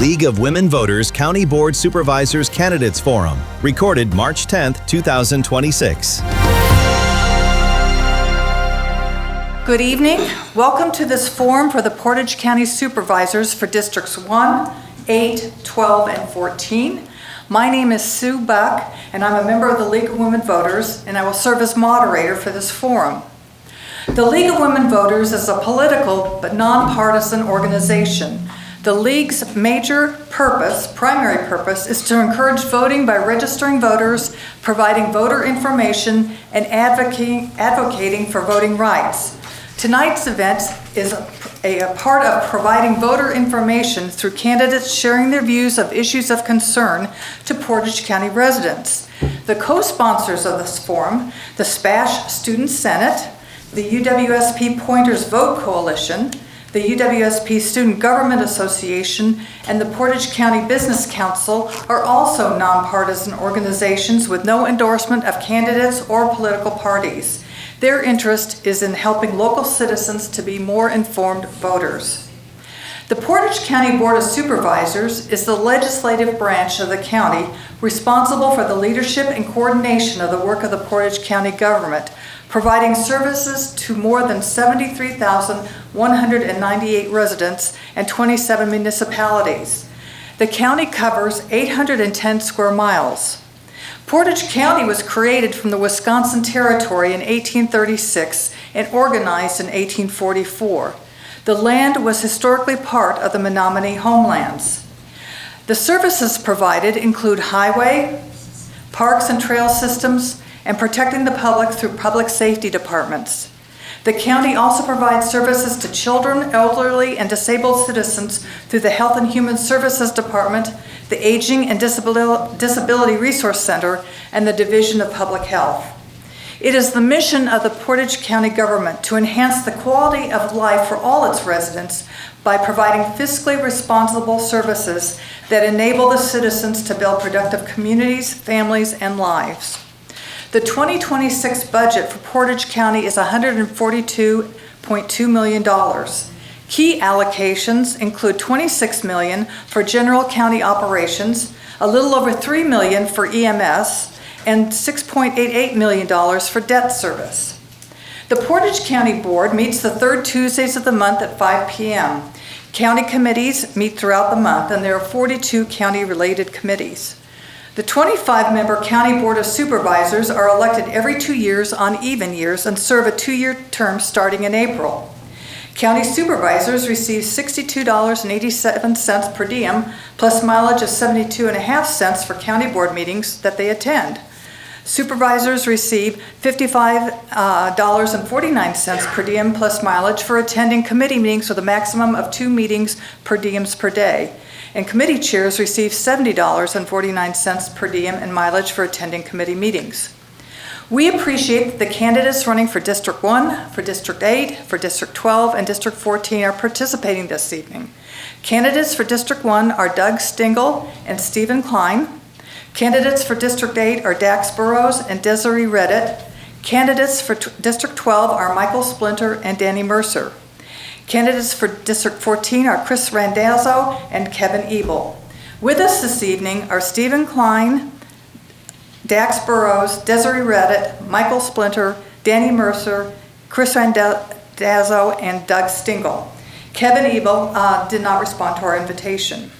League of Women Voters County Board Supervisors Candidates Forum, recorded March 10th, 2026. Good evening. Welcome to this forum for the Portage County Supervisors for Districts 1, 8, 12, and 14. My name is Sue Buck, and I'm a member of the League of Women Voters, and I will serve as moderator for this forum. The League of Women Voters is a political but nonpartisan organization. The League's primary purpose, is to encourage voting by registering voters, providing voter information, and advocating for voting rights. Tonight's event is a part of providing voter information through candidates sharing their views of issues of concern to Portage County residents. The co-sponsors of this forum, the SPASH Student Senate, the UWSP Pointers Vote Coalition, the UWSP Student Government Association, and the Portage County Business Council are also nonpartisan organizations with no endorsement of candidates or political parties. Their interest is in helping local citizens to be more informed voters. The Portage County Board of Supervisors is the legislative branch of the county responsible for the leadership and coordination of the work of the Portage County government, providing services to more than 73,198 residents and 27 municipalities. The county covers 810 square miles. Portage County was created from the Wisconsin Territory in 1836 and organized in 1844. The land was historically part of the Menominee homelands. The services provided include highway, parks and trail systems, and protecting the public through public safety departments. The county also provides services to children, elderly, and disabled citizens through the Health and Human Services Department, the Aging and Disability Resource Center, and the Division of Public Health. It is the mission of the Portage County government to enhance the quality of life for all its residents by providing fiscally responsible services that enable the citizens to build productive communities, families, and lives. The 2026 budget for Portage County is $142.2 million. Key allocations include $26 million for general county operations, a little over $3 million for EMS, and $6.88 million for debt service. The Portage County Board meets the third Tuesdays of the month at 5 p.m. County committees meet throughout the month, and there are 42 county-related committees. The 25-member County Board of Supervisors are elected every 2 years on even years and serve a 2-year term starting in April. County supervisors receive $62.87 per diem, plus mileage of 72.5 cents for county board meetings that they attend. Supervisors receive $55.49 per diem plus mileage for attending committee meetings with a maximum of 2 meetings per diems per day. And committee chairs receive $70.49 per diem and mileage for attending committee meetings. We appreciate that the candidates running for District 1, for District 8, for District 12, and District 14 are participating this evening. Candidates for District 1 are Doug Stingle and Stephen Klein. Candidates for District 8 are Dax Burrows and Desiree Reddit. Candidates for District 12 are Michael Splinter and Danny Mercer. Candidates for District 14 are Chris Randazzo and Kevin Ebel. With us this evening are Stephen Klein, Dax Burrows, Desiree Reddit, Michael Splinter, Danny Mercer, Chris Randazzo, and Doug Stingle. Kevin Ebel did not respond to our invitation.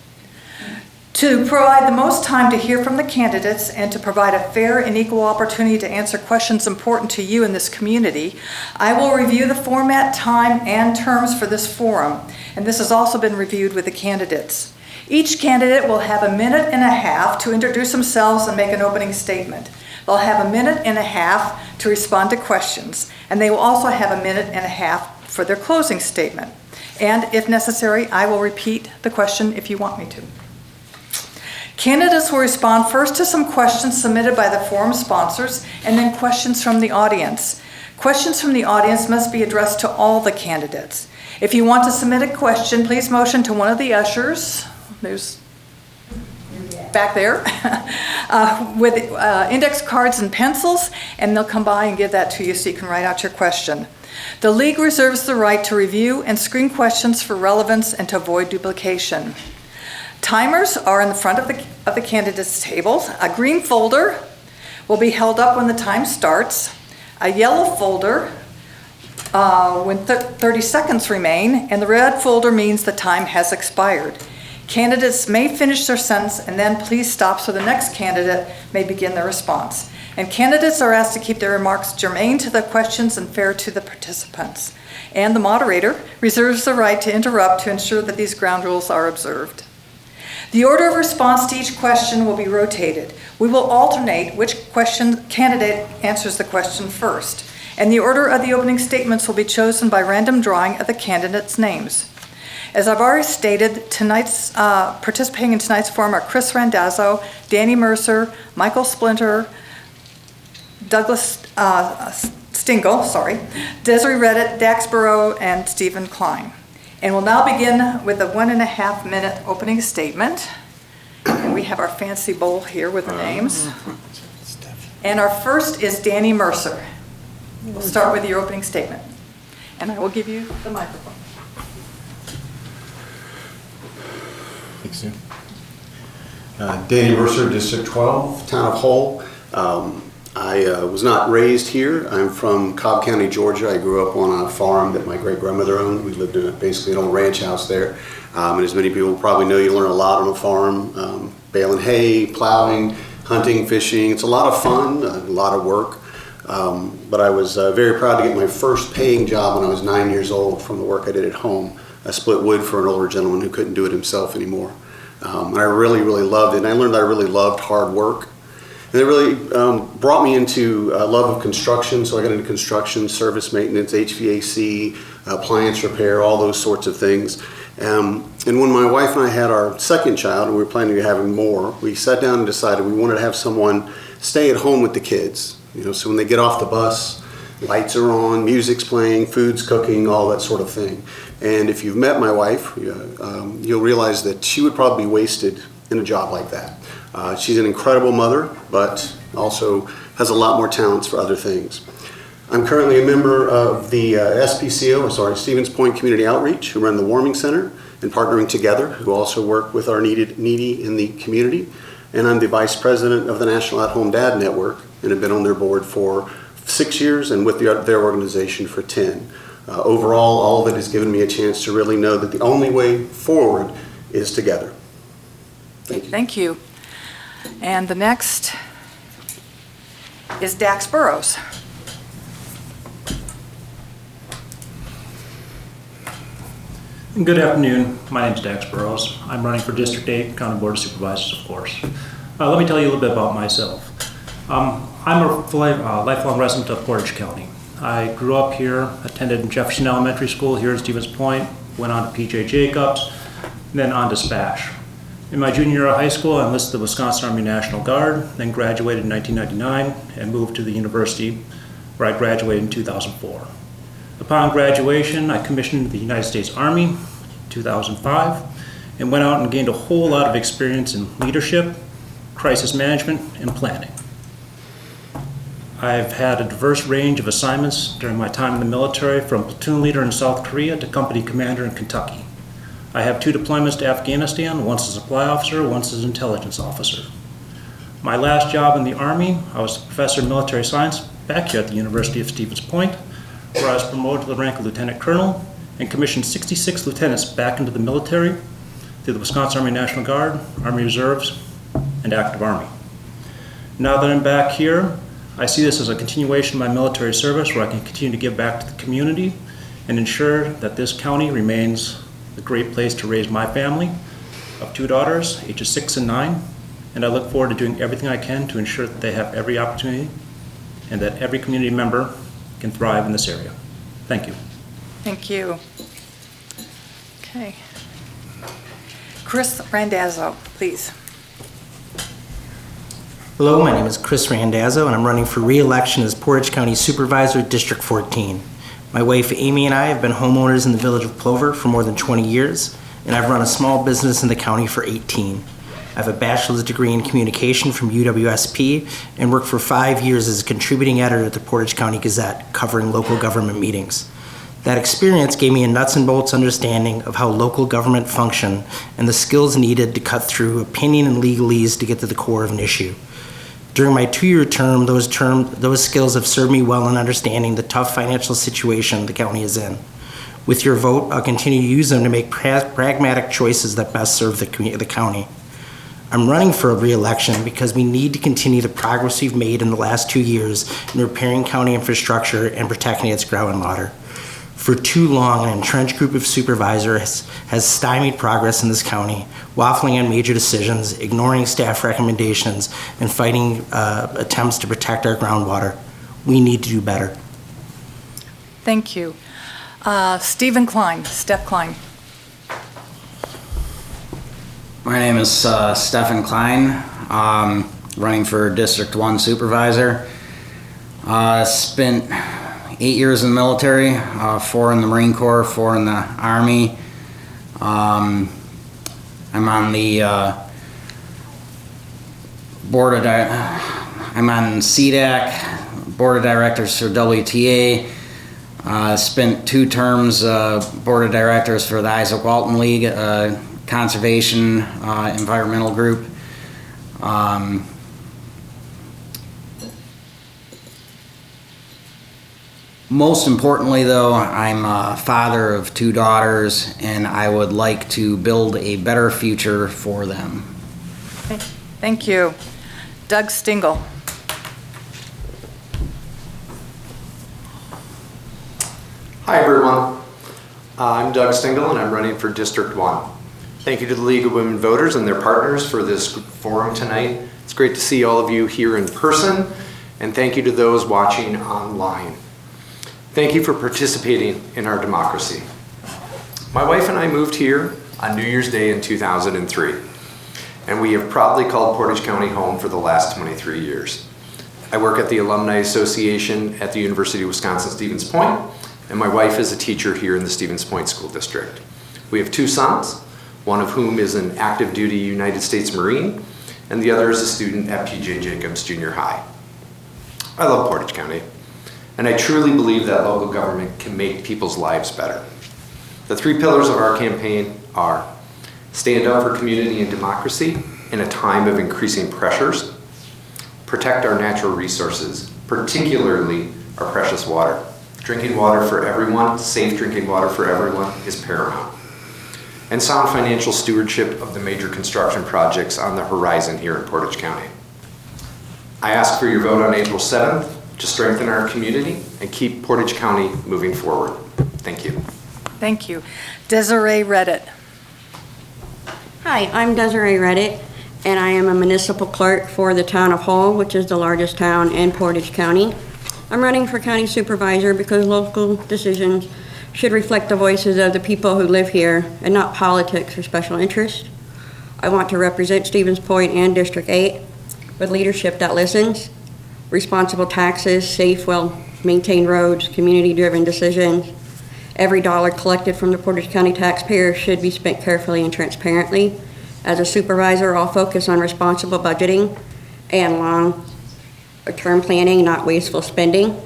To provide the most time to hear from the candidates and to provide a fair and equal opportunity to answer questions important to you in this community, I will review the format, time, and terms for this forum, and this has also been reviewed with the candidates. Each candidate will have 1.5 minutes to introduce themselves and make an opening statement. They'll have 1.5 minutes to respond to questions, and they will also have 1.5 minutes for their closing statement. And if necessary, I will repeat the question if you want me to. Candidates will respond first to some questions submitted by the forum sponsors and then questions from the audience. Questions from the audience must be addressed to all the candidates. If you want to submit a question, please motion to one of the ushers. There's back there with index cards and pencils, and they'll come by and give that to you so you can write out your question. The League reserves the right to review and screen questions for relevance and to avoid duplication. Timers are in the front of the candidates' tables. A green folder will be held up when the time starts. A yellow folder when 30 seconds remain, and the red folder means the time has expired. Candidates may finish their sentence and then please stop so the next candidate may begin their response. And candidates are asked to keep their remarks germane to the questions and fair to the participants. And the moderator reserves the right to interrupt to ensure that these ground rules are observed. The order of response to each question will be rotated. We will alternate which candidate answers the question first. And the order of the opening statements will be chosen by random drawing of the candidates' names. As I've already stated, participating in tonight's forum are Chris Randazzo, Danny Mercer, Michael Splinter, Douglas Stingle, Desiree Reddit, Dax Burrow, and Stephen Klein. And we'll now begin with a 1.5 minute opening statement. And we have our fancy bowl here with the names. And our first is Danny Mercer. We'll start with your opening statement. And I will give you the microphone. Thanks, Sue. Danny Mercer, District 12, Town of Hull. I was not raised here. I'm from Cobb County, Georgia. I grew up on a farm that my great-grandmother owned. We lived in basically an old ranch house there. And as many people probably know, you learn a lot on a farm. Baling hay, plowing, hunting, fishing. It's a lot of fun, a lot of work. But I was very proud to get my first paying job when I was 9 years old from the work I did at home. I split wood for an older gentleman who couldn't do it himself anymore. And I really, really loved it. And I learned that I really loved hard work. And it really brought me into a love of construction. So I got into construction, service maintenance, HVAC, appliance repair, all those sorts of things. And when my wife and I had our second child, and we were planning on having more, we sat down and decided we wanted to have someone stay at home with the kids. So when they get off the bus, lights are on, music's playing, food's cooking, all that sort of thing. And if you've met my wife, you'll realize that she would probably be wasted in a job like that. She's an incredible mother, but also has a lot more talents for other things. I'm currently a member of the Stevens Point Community Outreach, who run the Warming Center, and Partnering Together, who also work with our needy in the community. And I'm the Vice President of the National At-Home Dad Network, and have been on their board for 6 years and with their organization for 10. Overall, all of it has given me a chance to really know that the only way forward is together. Thank you. Thank you. And the next is Dax Burrows. Good afternoon. My name is Dax Burrows. I'm running for District 8, County Board of Supervisors, of course. Let me tell you a little bit about myself. I'm a lifelong resident of Portage County. I grew up here, attended Jefferson Elementary School here at Stevens Point, went on to P.J. Jacobs, and then on to SPASH. In my junior year of high school, I enlisted the Wisconsin Army National Guard, then graduated in 1999 and moved to the university, where I graduated in 2004. Upon graduation, I commissioned the United States Army in 2005 and went out and gained a whole lot of experience in leadership, crisis management, and planning. I've had a diverse range of assignments during my time in the military, from platoon leader in South Korea to company commander in Kentucky. I have 2 deployments to Afghanistan, once as a supply officer, once as an intelligence officer. My last job in the Army, I was a professor of military science back here at the University of Stevens Point, where I was promoted to the rank of lieutenant colonel and commissioned 66 lieutenants back into the military through the Wisconsin Army National Guard, Army Reserves, and active Army. Now that I'm back here, I see this as a continuation of my military service, where I can continue to give back to the community and ensure that this county remains a great place to raise my family of 2 daughters, ages 6 and 9, and I look forward to doing everything I can to ensure that they have every opportunity and that every community member can thrive in this area. Thank you. Thank you. Okay. Chris Randazzo, please. Hello, my name is Chris Randazzo, and I'm running for re-election as Portage County Supervisor, District 14. My wife Amy and I have been homeowners in the village of Plover for more than 20 years, and I've run a small business in the county for 18. I have a bachelor's degree in communication from UWSP and worked for 5 years as a contributing editor at the Portage County Gazette, covering local government meetings. That experience gave me a nuts and bolts understanding of how local government function and the skills needed to cut through opinion and legalese to get to the core of an issue. During my 2-year term, those skills have served me well in understanding the tough financial situation the county is in. With your vote, I'll continue to use them to make pragmatic choices that best serve the county. I'm running for a re-election because we need to continue the progress we've made in the last 2 years in repairing county infrastructure and protecting its groundwater. For too long, an entrenched group of supervisors has stymied progress in this county, waffling on major decisions, ignoring staff recommendations, and fighting attempts to protect our groundwater. We need to do better. Thank you. Stephen Klein, Steph Klein. My name is Stephen Klein, running for District 1 Supervisor. Spent 8 years in the military, 4 in the Marine Corps, 4 in the Army. I'm on the I'm on CDAC, Board of Directors for WTA. Spent 2 terms Board of Directors for the Isaac Walton League, conservation environmental group. Most importantly, though, I'm a father of 2 daughters, and I would like to build a better future for them. Okay. Thank you. Doug Stingle. Hi everyone, I'm Doug Stingle and I'm running for District 1. Thank you to the League of Women Voters and their partners for this forum tonight. It's great to see all of you here in person, and thank you to those watching online. Thank you for participating in our democracy. My wife and I moved here on New Year's Day in 2003, and we have proudly called Portage County home for the last 23 years. I work at the Alumni Association at the University of Wisconsin-Stevens Point, and my wife is a teacher here in the Stevens Point School District. We have 2 sons, one of whom is an active duty United States Marine, and the other is a student at P.J. Jacobs Junior High. I love Portage County, and I truly believe that local government can make people's lives better. The 3 pillars of our campaign are: stand up for community and democracy in a time of increasing pressures, protect our natural resources, particularly our precious water. Drinking water for everyone, safe drinking water for everyone, is paramount. And sound financial stewardship of the major construction projects on the horizon here in Portage County. I ask for your vote on April 7th to strengthen our community and keep Portage County moving forward. Thank you. Thank you. Desiree Reddit. Hi, I'm Desiree Reddit, and I am a municipal clerk for the town of Hull, which is the largest town in Portage County. I'm running for county supervisor because local decisions should reflect the voices of the people who live here and not politics or special interest. I want to represent Stevens Point and District 8 with leadership that listens, responsible taxes, safe, well-maintained roads, community-driven decisions. Every dollar collected from the Portage County taxpayer should be spent carefully and transparently. As a supervisor, I'll focus on responsible budgeting and long-term planning, not wasteful spending.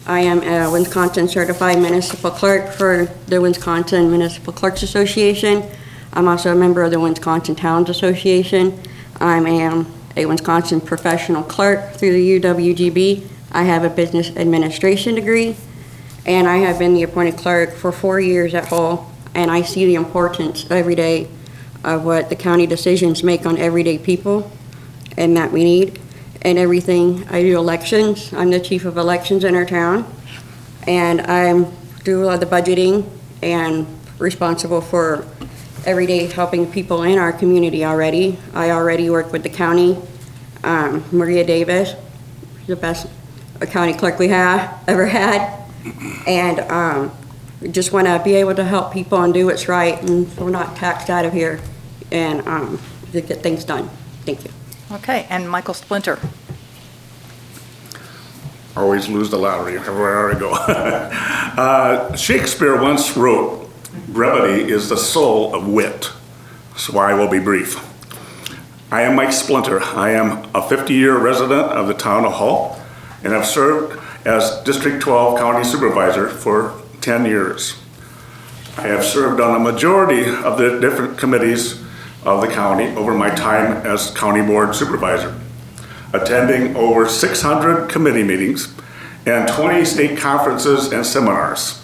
I am a Wisconsin certified municipal clerk for the Wisconsin Municipal Clerks Association. I'm also a member of the Wisconsin Towns Association. I am a Wisconsin professional clerk through the UWGB. I have a business administration degree, and I have been the appointed clerk for 4 years at Hull, and I see the importance every day of what the county decisions make on everyday people and that we need. And everything, I do elections. I'm the chief of elections in our town, and I do a lot of the budgeting and responsible for every day helping people in our community already. I already work with the county. Maria Davis, the best county clerk we have ever had, and just want to be able to help people and do what's right, and we're not taxed out of here, and to get things done. Thank you. Okay, and Michael Splinter. Always lose the lottery everywhere I go. Shakespeare once wrote, "Brevity is the soul of wit," so I will be brief. I am Mike Splinter. I am a 50-year resident of the town of Hull, and I've served as District 12 County Supervisor for 10 years. I have served on a majority of the different committees of the county over my time as county board supervisor, attending over 600 committee meetings and 20 state conferences and seminars.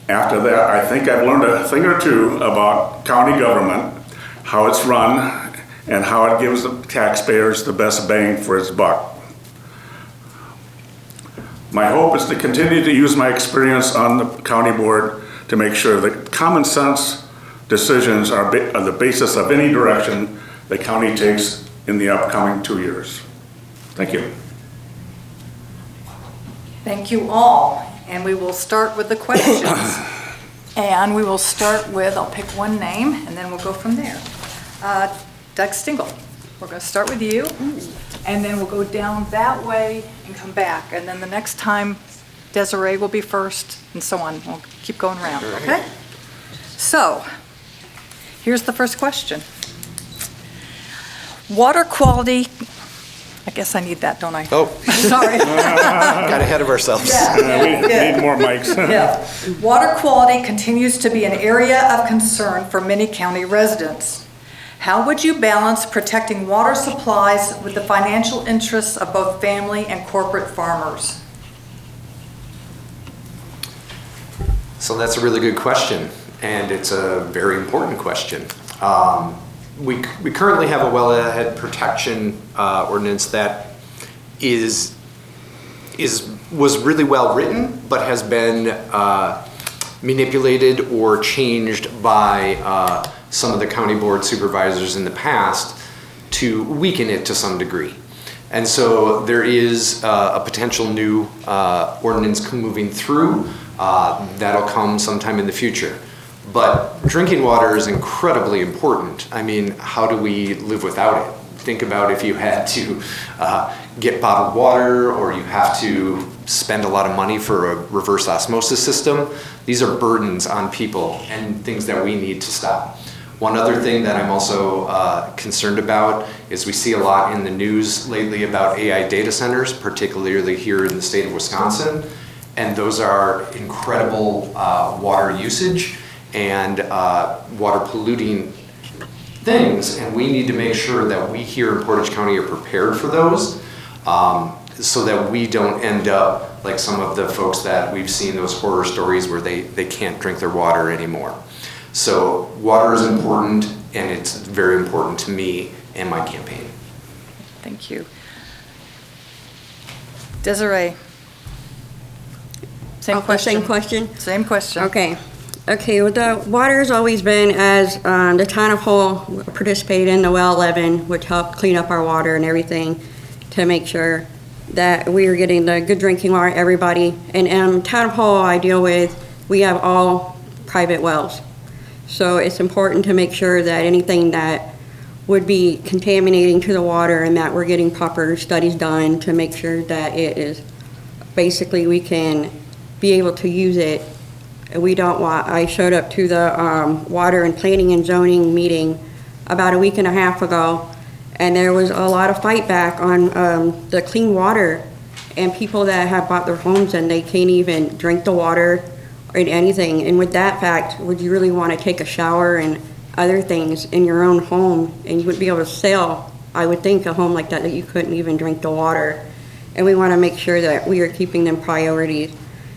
After that, I think I've learned a thing or two about county government, how it's run, and how it gives the taxpayers the best bang for its buck. My hope is to continue to use my experience on the county board to make sure that common sense decisions are the basis of any direction the county takes in the upcoming 2 years. Thank you. Thank you all. And we will start with the questions. And we will start with, I'll pick one name, and then we'll go from there. Doug Stingle, we're going to start with you, and then we'll go down that way and come back. And then the next time, Desiree will be first, and so on. We'll keep going around, okay? So, here's the first question. Water quality, I guess I need that, don't I? Oh, Sorry. got ahead of ourselves. We need more mics. Yeah. Water quality continues to be an area of concern for many county residents. How would you balance protecting water supplies with the financial interests of both family and corporate farmers? So that's a really good question, and it's a very important question. We currently have a wellhead protection ordinance that was really well written, but has been manipulated or changed by some of the county board supervisors in the past to weaken it to some degree. And so there is a potential new ordinance moving through that'll come sometime in the future. But drinking water is incredibly important. I mean, how do we live without it? Think about if you had to get bottled water, or you have to spend a lot of money for a reverse osmosis system. These are burdens on people and things that we need to stop. One other thing that I'm also concerned about is we see a lot in the news lately about AI data centers, particularly here in the state of Wisconsin. And those are incredible water usage and water polluting things, and we need to make sure that we here in Portage County are prepared for those, so that we don't end up like some of the folks that we've seen those horror stories where they can't drink their water anymore. So water is important, and it's very important to me and my campaign. Thank you. Desiree? Same question? Same question? Same question. Okay, well, the water's always been, as the town of Hull participated in the Well 11, which helped clean up our water and everything to make sure that we are getting the good drinking water, everybody. And town of Hull I deal with, we have all private wells. So it's important to make sure that anything that would be contaminating to the water and that we're getting proper studies done to make sure that it is, basically we can be able to use it. We don't want, I showed up to the water and planning and zoning meeting about a week and a half ago, and there was a lot of fight back on the clean water, and people that have bought their homes and they can't even drink the water or anything. And with that fact, would you really want to take a shower and other things in your own home, and you wouldn't be able to sell, I would think, a home like that you couldn't even drink the water. And we want to make sure that we are keeping them priorities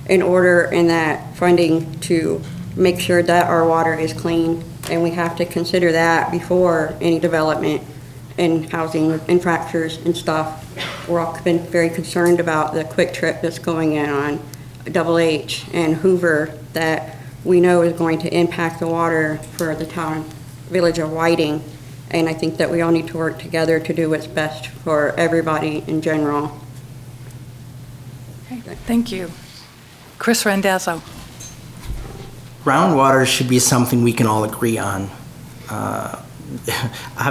in order in that funding to make sure that our water is clean, and we have to consider that before any development in housing infrastructures and stuff. We're all been very concerned about the quick trip that's going in on Double H and Hoover that we know is going to impact the water for the town, village of Whiting, and I think that we all need to work together to do what's best for everybody in general. Okay, thank you. Chris Randazzo. Groundwater should be something we can all agree on.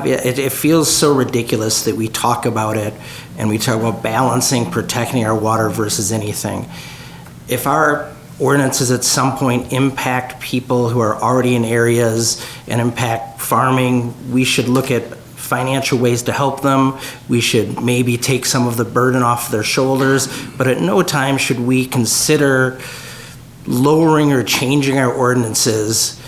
It feels so ridiculous that we talk about it and we talk about balancing, protecting our water versus anything. If our ordinances at some point impact people who are already in areas and impact farming, we should look at financial ways to help them. We should maybe take some of the burden off their shoulders, but at no time should we consider lowering or changing our ordinances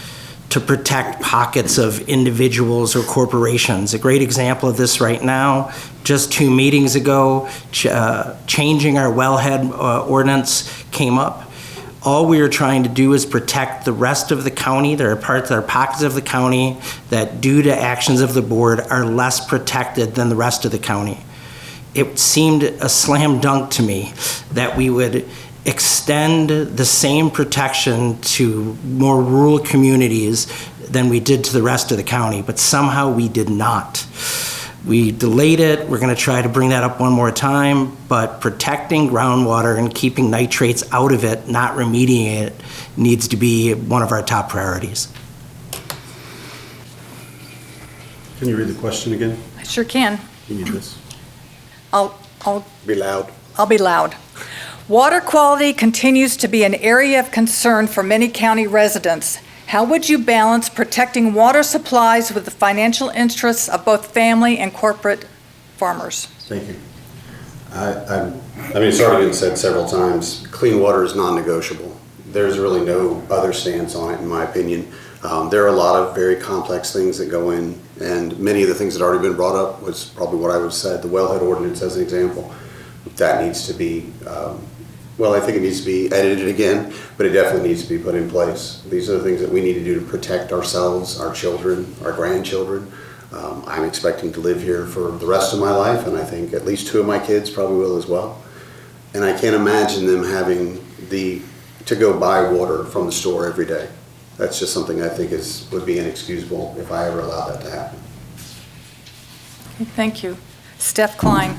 to protect pockets of individuals or corporations. A great example of this right now, just 2 meetings ago, changing our wellhead ordinance came up. All we are trying to do is protect the rest of the county. There are pockets of the county that, due to actions of the board, are less protected than the rest of the county. It seemed a slam dunk to me that we would extend the same protection to more rural communities than we did to the rest of the county, but somehow we did not. We delayed it. We're going to try to bring that up one more time, but protecting groundwater and keeping nitrates out of it, not remediating it, needs to be one of our top priorities. Can you read the question again? I sure can. You need this. I'll Be loud. I'll be loud. Water quality continues to be an area of concern for many county residents. How would you balance protecting water supplies with the financial interests of both family and corporate farmers? Thank you. I mean, it's already been said several times, clean water is non-negotiable. There's really no other stance on it, in my opinion. There are a lot of very complex things that go in, and many of the things that already been brought up was probably what I would have said, the wellhead ordinance as an example. That needs to be, well, I think it needs to be edited again, but it definitely needs to be put in place. These are the things that we need to do to protect ourselves, our children, our grandchildren. I'm expecting to live here for the rest of my life, and I think at least 2 of my kids probably will as well. And I can't imagine them having to go buy water from the store every day. That's just something I think would be inexcusable if I ever allowed that to happen. Okay, thank you. Steph Klein.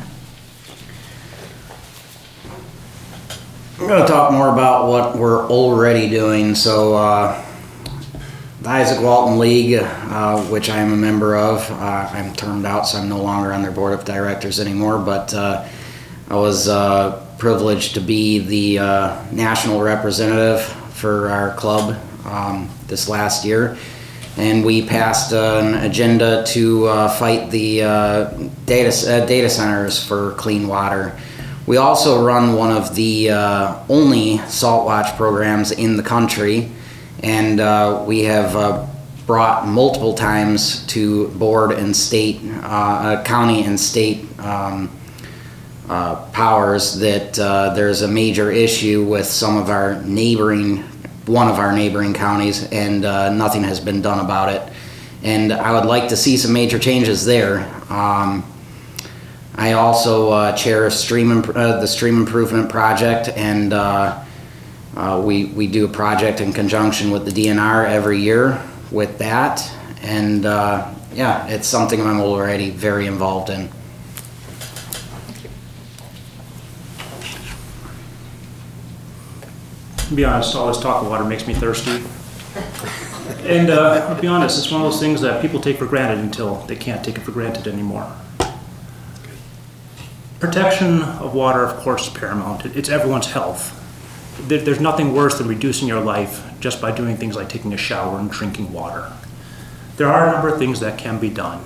I'm going to talk more about what we're already doing. So, the Isaac Walton League, which I am a member of, I'm termed out, so I'm no longer on their board of directors anymore, but I was privileged to be the national representative for our club this last year. And we passed an agenda to fight the data centers for clean water. We also run one of the only salt watch programs in the country, and we have brought multiple times to board and state, county and state powers that there's a major issue with one of our neighboring counties, and nothing has been done about it. And I would like to see some major changes there. I also chair the stream improvement project, and we do a project in conjunction with the DNR every year with that. And yeah, it's something I'm already very involved in. To be honest, all this talk of water makes me thirsty. And I'll be honest, it's one of those things that people take for granted until they can't take it for granted anymore. Protection of water, of course, is paramount. It's everyone's health. There's nothing worse than reducing your life just by doing things like taking a shower and drinking water. There are a number of things that can be done.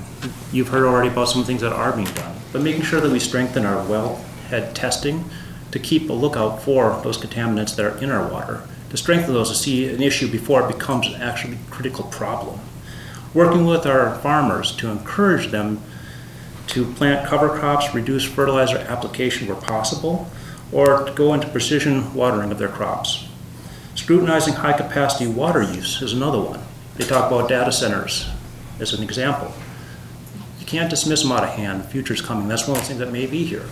You've heard already about some things that are being done, but making sure that we strengthen our wellhead testing to keep a lookout for those contaminants that are in our water, to strengthen those to see an issue before it becomes an actually critical problem. Working with our farmers to encourage them to plant cover crops, reduce fertilizer application where possible, or to go into precision watering of their crops. Scrutinizing high-capacity water use is another one. They talk about data centers as an example. You can't dismiss them out of hand. The future's coming. That's one of the things that may be here.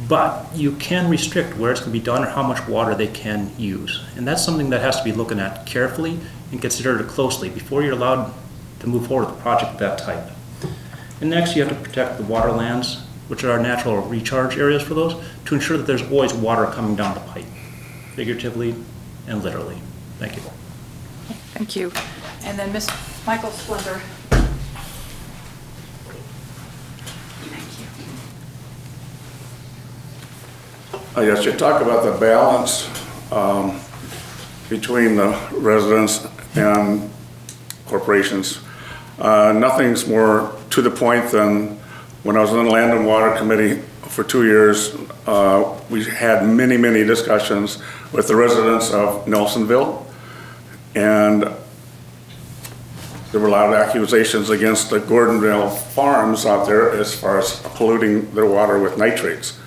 But you can restrict where it's going to be done or how much water they can use. And that's something that has to be looking at carefully and considered closely before you're allowed to move forward with a project of that type. And next, you have to protect the waterlands, which are our natural recharge areas for those, to ensure that there's always water coming down the pipe, figuratively and literally. Thank you. Thank you. And then Ms. Michael Splendor. Yes, you talk about the balance between the residents and corporations. Nothing's more to the point than when I was on the Land and Water Committee for 2 years, we had many, many discussions with the residents of Nelsonville, and there were a lot of accusations against the Gordonville farms out there as far as polluting their water with nitrates.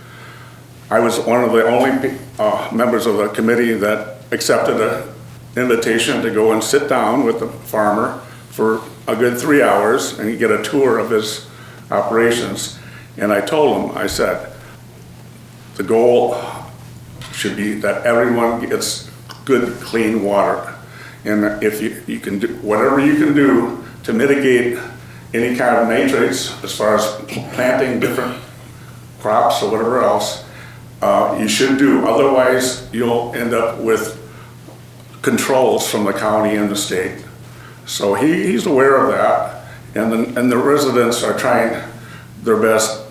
I was one of the only members of the committee that accepted an invitation to go and sit down with the farmer for a good 3 hours and get a tour of his operations. And I told him, I said, the goal should be that everyone gets good, clean water. And if you can do whatever you can do to mitigate any kind of nitrates as far as planting different crops or whatever else, you should do. Otherwise, you'll end up with controls from the county and the state. So he's aware of that, and the residents are trying their best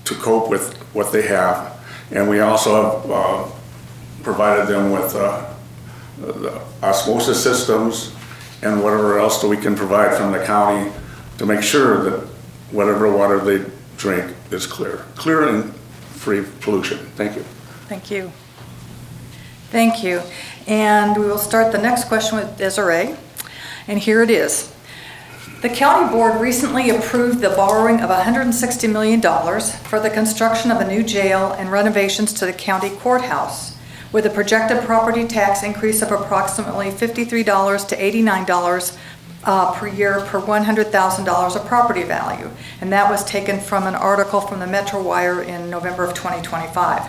to cope with what they have. And we also have provided them with the osmosis systems and whatever else that we can provide from the county to make sure that whatever water they drink is clear and free of pollution. Thank you. Thank you. Thank you. And we will start the next question with Desiree. And here it is. The county board recently approved the borrowing of $160 million for the construction of a new jail and renovations to the county courthouse, with a projected property tax increase of approximately $53 to $89 per year per $100,000 of property value. And that was taken from an article from the Metro Wire in November of 2025.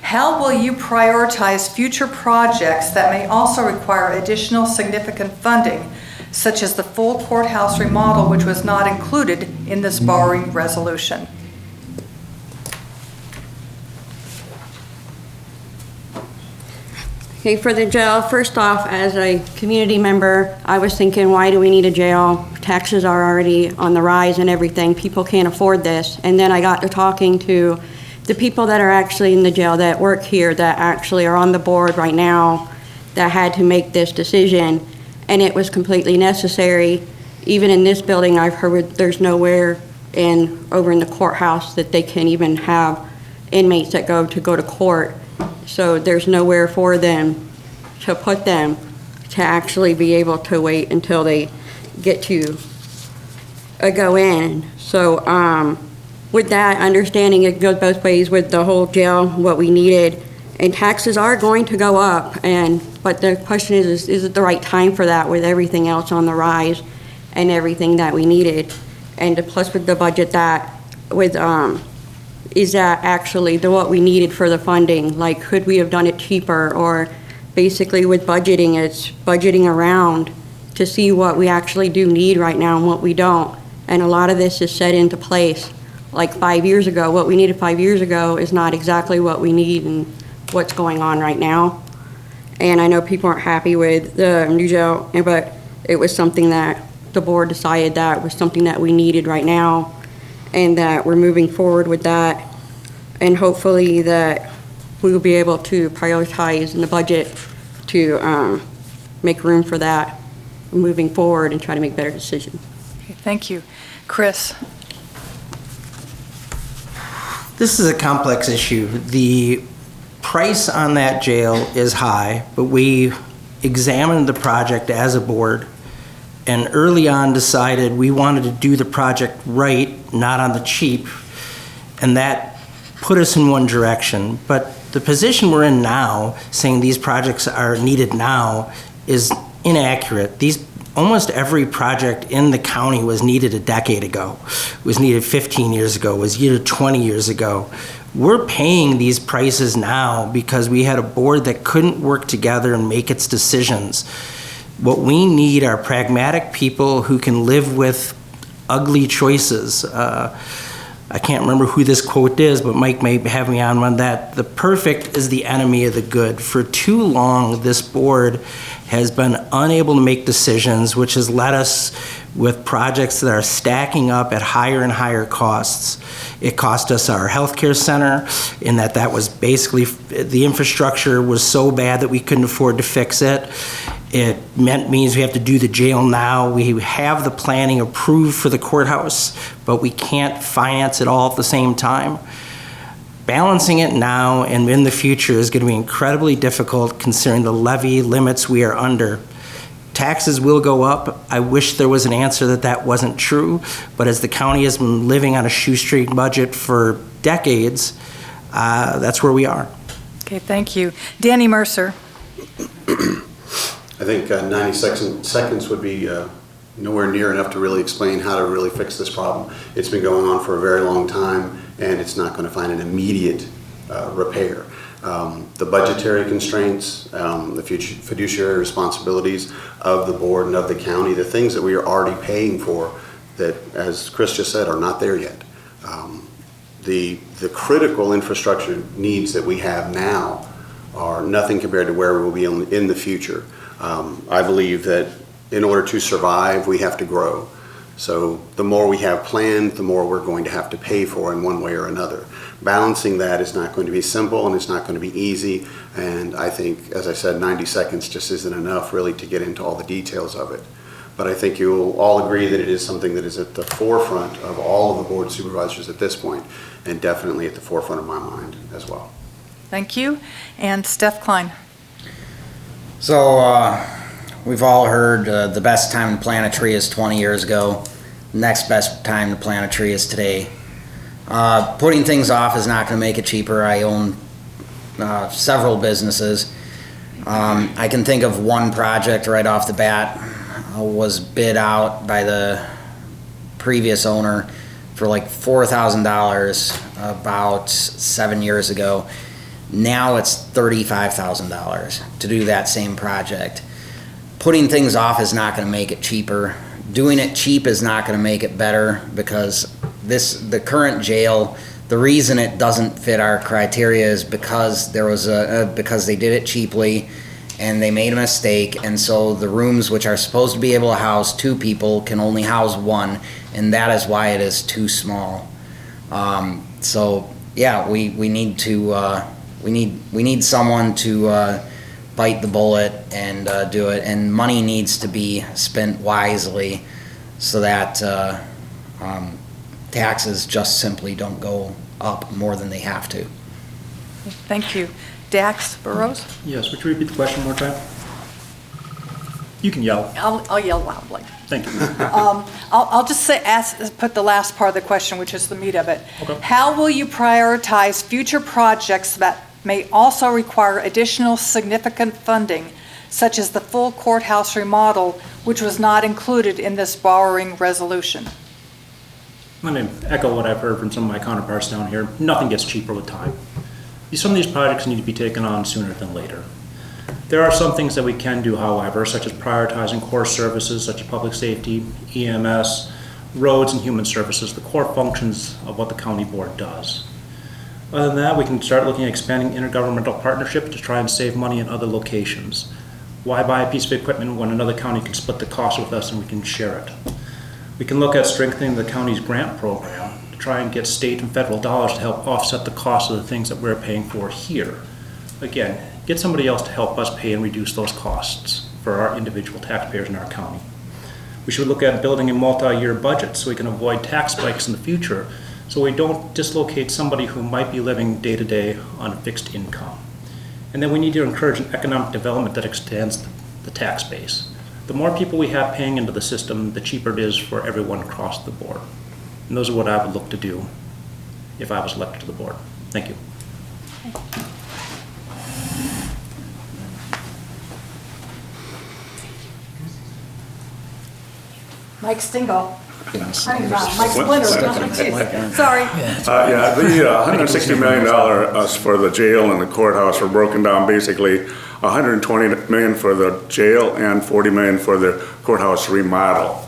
How will you prioritize future projects that may also require additional significant funding, such as the full courthouse remodel, which was not included in this borrowing resolution? Okay, for the jail, first off, as a community member, I was thinking, why do we need a jail? Taxes are already on the rise and everything. People can't afford this. And then I got to talking to the people that are actually in the jail that work here, that actually are on the board right now, that had to make this decision. And it was completely necessary. Even in this building, I've heard there's nowhere over in the courthouse that they can even have inmates that go to court. So there's nowhere for them to put them to actually be able to wait until they get to go in. So with that understanding, it goes both ways with the whole jail, what we needed. And taxes are going to go up, but the question is it the right time for that with everything else on the rise and everything that we needed? And plus with the budget is that actually what we needed for the funding? Like, could we have done it cheaper? Or basically with budgeting, it's budgeting around to see what we actually do need right now and what we don't. And a lot of this is set into place. Like 5 years ago, what we needed 5 years ago is not exactly what we need and what's going on right now. And I know people aren't happy with the new jail, but it was something that the board decided that was something that we needed right now, and that we're moving forward with that. And hopefully that we will be able to prioritize in the budget to make room for that moving forward and try to make better decisions. Okay, thank you. Chris? This is a complex issue. The price on that jail is high, but we examined the project as a board and early on decided we wanted to do the project right, not on the cheap, and that put us in one direction. But the position we're in now, saying these projects are needed now, is inaccurate. Almost every project in the county was needed a decade ago, was needed 15 years ago, was needed 20 years ago. We're paying these prices now because we had a board that couldn't work together and make its decisions. What we need are pragmatic people who can live with ugly choices. I can't remember who this quote is, but Mike may have me on one that the perfect is the enemy of the good. For too long, this board has been unable to make decisions, which has led us with projects that are stacking up at higher and higher costs. It cost us our healthcare center in that was basically, the infrastructure was so bad that we couldn't afford to fix it. It means we have to do the jail now. We have the planning approved for the courthouse, but we can't finance it all at the same time. Balancing it now and in the future is going to be incredibly difficult considering the levy limits we are under. Taxes will go up. I wish there was an answer that wasn't true, but as the county has been living on a shoestring budget for decades, that's where we are. Okay, thank you. Danny Mercer. I think 90 seconds would be nowhere near enough to really explain how to really fix this problem. It's been going on for a very long time, and it's not going to find an immediate repair. The budgetary constraints, the fiduciary responsibilities of the board and of the county, the things that we are already paying for that, as Chris just said, are not there yet. The critical infrastructure needs that we have now are nothing compared to where we will be in the future. I believe that in order to survive, we have to grow. So the more we have planned, the more we're going to have to pay for in one way or another. Balancing that is not going to be simple, and it's not going to be easy. And I think, as I said, 90 seconds just isn't enough really to get into all the details of it. But I think you'll all agree that it is something that is at the forefront of all of the board supervisors at this point, and definitely at the forefront of my mind as well. Thank you. And Steph Klein. So, we've all heard the best time to plant a tree is 20 years ago. Next best time to plant a tree is today. Putting things off is not going to make it cheaper. I own several businesses. I can think of one project right off the bat. Was bid out by the previous owner for like $4,000 about 7 years ago. Now it's $35,000 to do that same project. Putting things off is not going to make it cheaper. Doing it cheap is not going to make it better, because the current jail, the reason it doesn't fit our criteria is because because they did it cheaply and they made a mistake, and so the rooms which are supposed to be able to house 2 people can only house 1, and that is why it is too small. So yeah, we need to we need someone to bite the bullet and do it, and money needs to be spent wisely so that taxes just simply don't go up more than they have to. Thank you. Dax Burrows? Yes, would you repeat the question one more time? You can yell. I'll yell loudly. Thank you. I'll just put the last part of the question, which is the meat of it. Okay. How will you prioritize future projects that may also require additional significant funding, such as the full courthouse remodel, which was not included in this borrowing resolution? I'm going to echo what I've heard from some of my counterparts down here. Nothing gets cheaper with time. Some of these projects need to be taken on sooner than later. There are some things that we can do, however, such as prioritizing core services such as public safety, EMS, roads, and human services, the core functions of what the county board does. Other than that, we can start looking at expanding intergovernmental partnerships to try and save money in other locations. Why buy a piece of equipment when another county can split the cost with us and we can share it? We can look at strengthening the county's grant program to try and get state and federal dollars to help offset the cost of the things that we're paying for here. Again, get somebody else to help us pay and reduce those costs for our individual taxpayers in our county. We should look at building a multi-year budget so we can avoid tax spikes in the future, so we don't dislocate somebody who might be living day to day on a fixed income. And then we need to encourage an economic development that extends the tax base. The more people we have paying into the system, the cheaper it is for everyone across the board. And those are what I would look to do if I was elected to the board. Thank you. Mike Stingle. Yes. Mike Splinter. Sorry. Yeah, the $160 million for the jail and the courthouse were broken down basically $120 million for the jail and $40 million for the courthouse remodel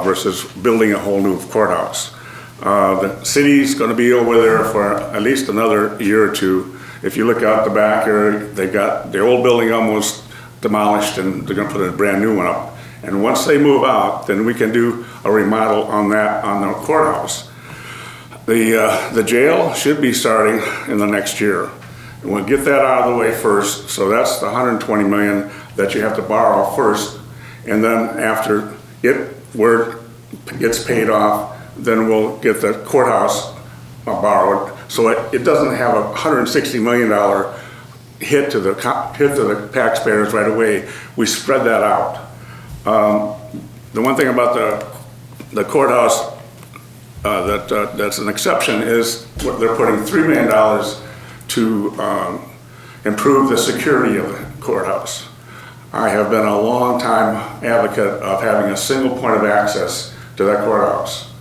versus building a whole new courthouse. The city's going to be over there for at least another year or two. If you look out the back here, they got the old building almost demolished and they're going to put a brand new one up. And once they move out, then we can do a remodel on that, on the courthouse. The jail should be starting in the next year. And we'll get that out of the way first. So that's the $120 million that you have to borrow first. And then after it gets paid off, then we'll get the courthouse borrowed. So it doesn't have a $160 million hit to the taxpayers right away. We spread that out. The one thing about the courthouse that's an exception is what they're putting $3 million to improve the security of the courthouse. I have been a long time advocate of having a single point of access to that courthouse.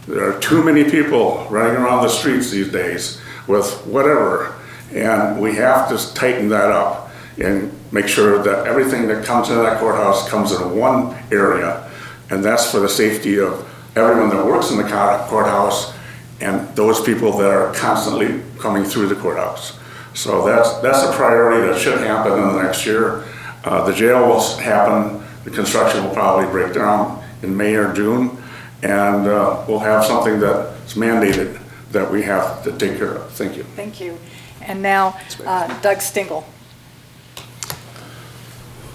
There are too many people running around the streets these days with whatever, and we have to tighten that up and make sure that everything that comes into that courthouse comes in one area, and that's for the safety of everyone that works in the courthouse and those people that are constantly coming through the courthouse. So that's a priority that should happen in the next year. The jail will happen, the construction will probably break down in May or June, and we'll have something that's mandated that we have to take care of. Thank you. Thank you. And now, Doug Stingle.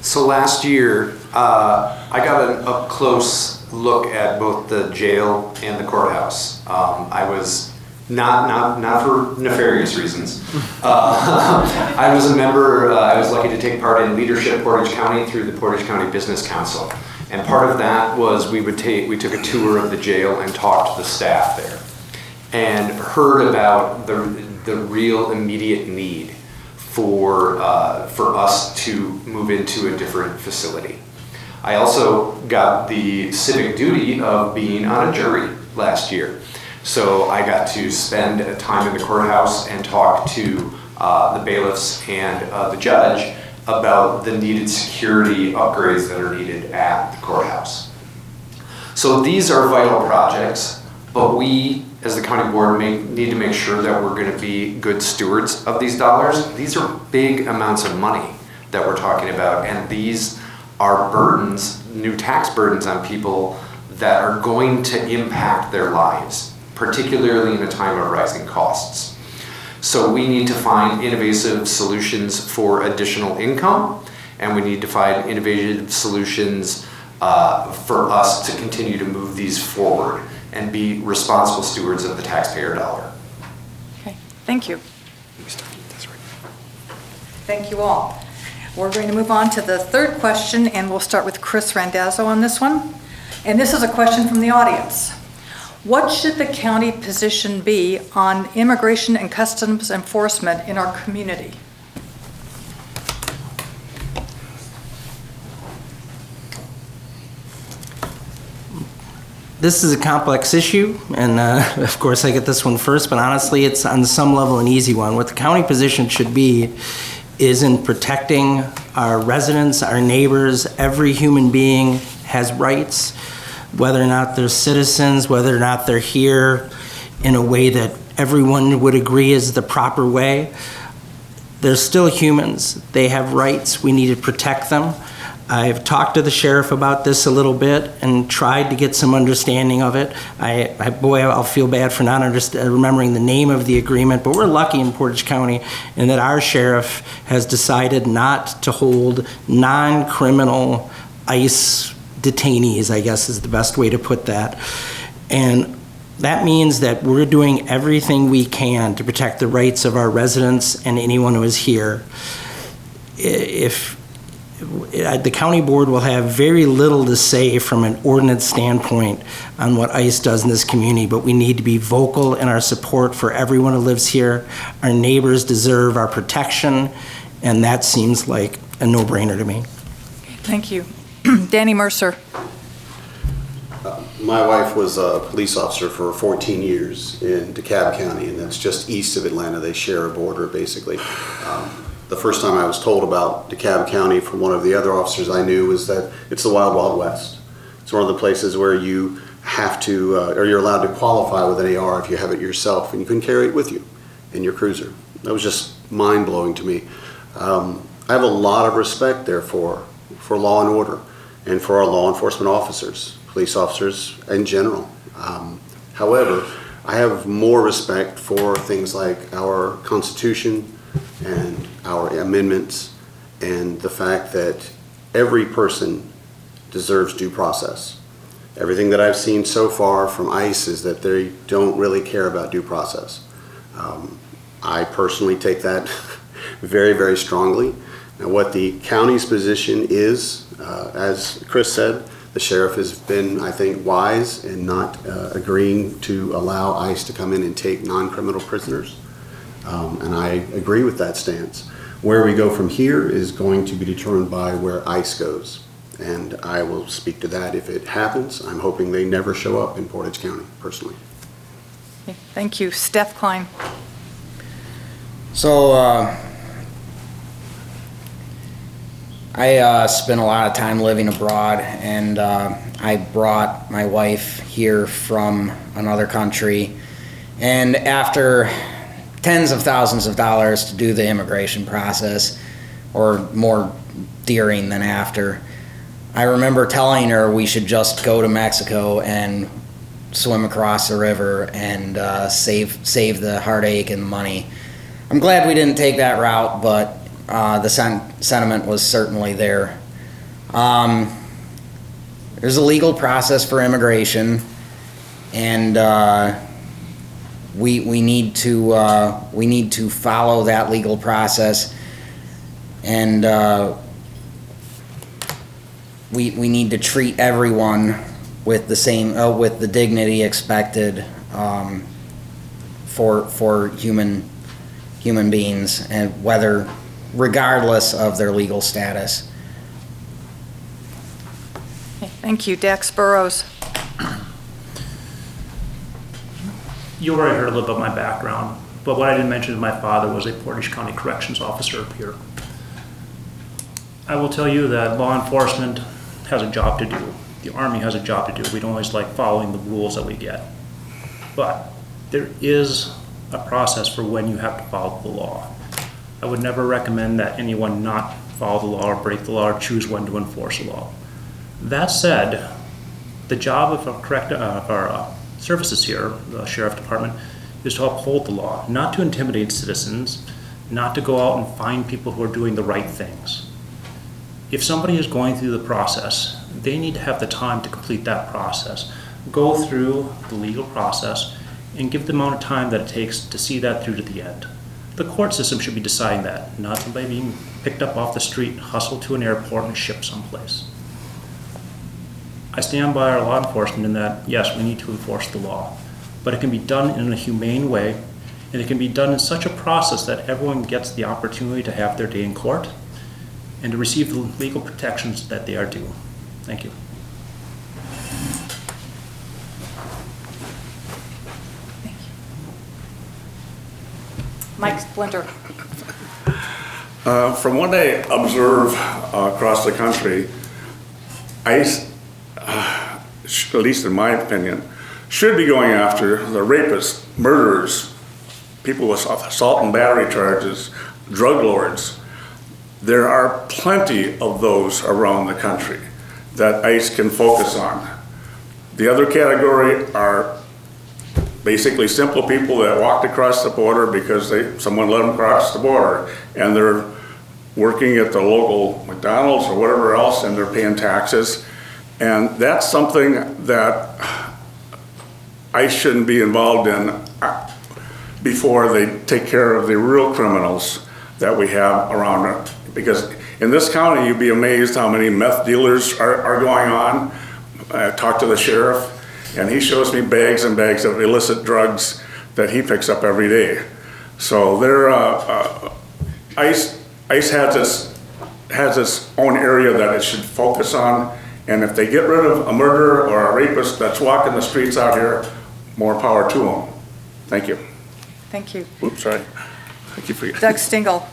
So last year, I got an up-close look at both the jail and the courthouse. I was not for nefarious reasons. I was a member. I was lucky to take part in leadership Portage County through the Portage County Business Council, and part of that was we took a tour of the jail and talked to the staff there, and heard about the real immediate need for us to move into a different facility. I also got the civic duty of being on a jury last year. So I got to spend time in the courthouse and talk to the bailiffs and the judge about the needed security upgrades that are needed at the courthouse. So these are vital projects, but we, as the county board, need to make sure that we're going to be good stewards of these dollars. These are big amounts of money that we're talking about, and these are burdens, new tax burdens on people that are going to impact their lives, particularly in a time of rising costs. So we need to find innovative solutions for additional income, and we need to find innovative solutions for us to continue to move these forward and be responsible stewards of the taxpayer dollar. Okay, thank you. Thank you all. We're going to move on to the third question, and we'll start with Chris Randazzo on this one. And this is a question from the audience. What should the county position be on immigration and customs enforcement in our community? This is a complex issue, and of course I get this one first, but honestly it's on some level an easy one. What the county position should be is in protecting our residents, our neighbors. Every human being has rights, whether or not they're citizens, whether or not they're here in a way that everyone would agree is the proper way. They're still humans. They have rights. We need to protect them. I've talked to the sheriff about this a little bit and tried to get some understanding of it. I'll feel bad for not remembering the name of the agreement, but we're lucky in Portage County in that our sheriff has decided not to hold non-criminal ICE detainees, I guess is the best way to put that. And that means that we're doing everything we can to protect the rights of our residents and anyone who is here. The county board will have very little to say from an ordinance standpoint on what ICE does in this community, but we need to be vocal in our support for everyone who lives here. Our neighbors deserve our protection, and that seems like a no-brainer to me. Thank you. Danny Mercer. My wife was a police officer for 14 years in DeKalb County, and that's just east of Atlanta. They share a border, basically. The first time I was told about DeKalb County from one of the other officers I knew was that it's the Wild Wild West. It's one of the places where you have to, or you're allowed to qualify with an AR if you have it yourself, and you can carry it with you in your cruiser. That was just mind-blowing to me. I have a lot of respect, therefore, for law and order and for our law enforcement officers, police officers in general. However, I have more respect for things like our Constitution and our amendments and the fact that every person deserves due process. Everything that I've seen so far from ICE is that they don't really care about due process. I personally take that very, very strongly. Now, what the county's position is, as Chris said, the sheriff has been, I think, wise in not agreeing to allow ICE to come in and take non-criminal prisoners. And I agree with that stance. Where we go from here is going to be determined by where ICE goes. And I will speak to that if it happens. I'm hoping they never show up in Portage County, personally. Okay, thank you. Steph Klein. So, I spent a lot of time living abroad, and I brought my wife here from another country. And after tens of thousands of dollars to do the immigration process, or more during than after, I remember telling her we should just go to Mexico and swim across the river and save the heartache and the money. I'm glad we didn't take that route, but the sentiment was certainly there. There's a legal process for immigration, and we need to follow that legal process, and we need to treat everyone with the same with the dignity expected for human beings, and regardless of their legal status. Okay, thank you. Dax Burrows. You already heard a little bit about my background, but what I didn't mention is my father was a Portage County Corrections officer up here. I will tell you that law enforcement has a job to do. The Army has a job to do. We don't always like following the rules that we get. But there is a process for when you have to follow the law. I would never recommend that anyone not follow the law or break the law or choose when to enforce the law. That said, the job of our services here, the Sheriff Department, is to uphold the law, not to intimidate citizens, not to go out and find people who are doing the right things. If somebody is going through the process, they need to have the time to complete that process, go through the legal process, and give the amount of time that it takes to see that through to the end. The court system should be deciding that, not somebody being picked up off the street, hustled to an airport, and shipped someplace. I stand by our law enforcement in that, yes, we need to enforce the law, but it can be done in a humane way, and it can be done in such a process that everyone gets the opportunity to have their day in court and to receive the legal protections that they are due. Thank you. Mike Splinter. From what I observe across the country, ICE, at least in my opinion, should be going after the rapists, murderers, people with assault and battery charges, drug lords. There are plenty of those around the country that ICE can focus on. The other category are basically simple people that walked across the border because someone let them cross the border, and they're working at the local McDonald's or whatever else, and they're paying taxes. And that's something that ICE shouldn't be involved in before they take care of the real criminals that we have around. Because in this county, you'd be amazed how many meth dealers are going on. I talked to the sheriff, and he shows me bags and bags of illicit drugs that he picks up every day. So ICE has its own area that it should focus on, and if they get rid of a murderer or a rapist that's walking the streets out here, more power to them. Thank you. Thank you. Oops, sorry. Thank you for your. Doug Stingle.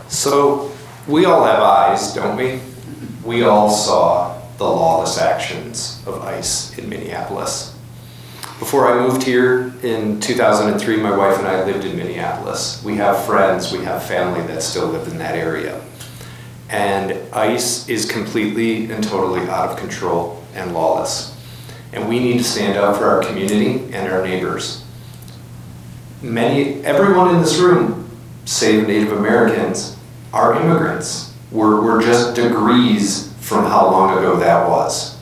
So we all have eyes, don't we? We all saw the lawless actions of ICE in Minneapolis. Before I moved here in 2003, my wife and I lived in Minneapolis. We have friends, we have family that still live in that area. And ICE is completely and totally out of control and lawless. And we need to stand up for our community and our neighbors. Everyone in this room, save Native Americans, are immigrants. We're just degrees from how long ago that was.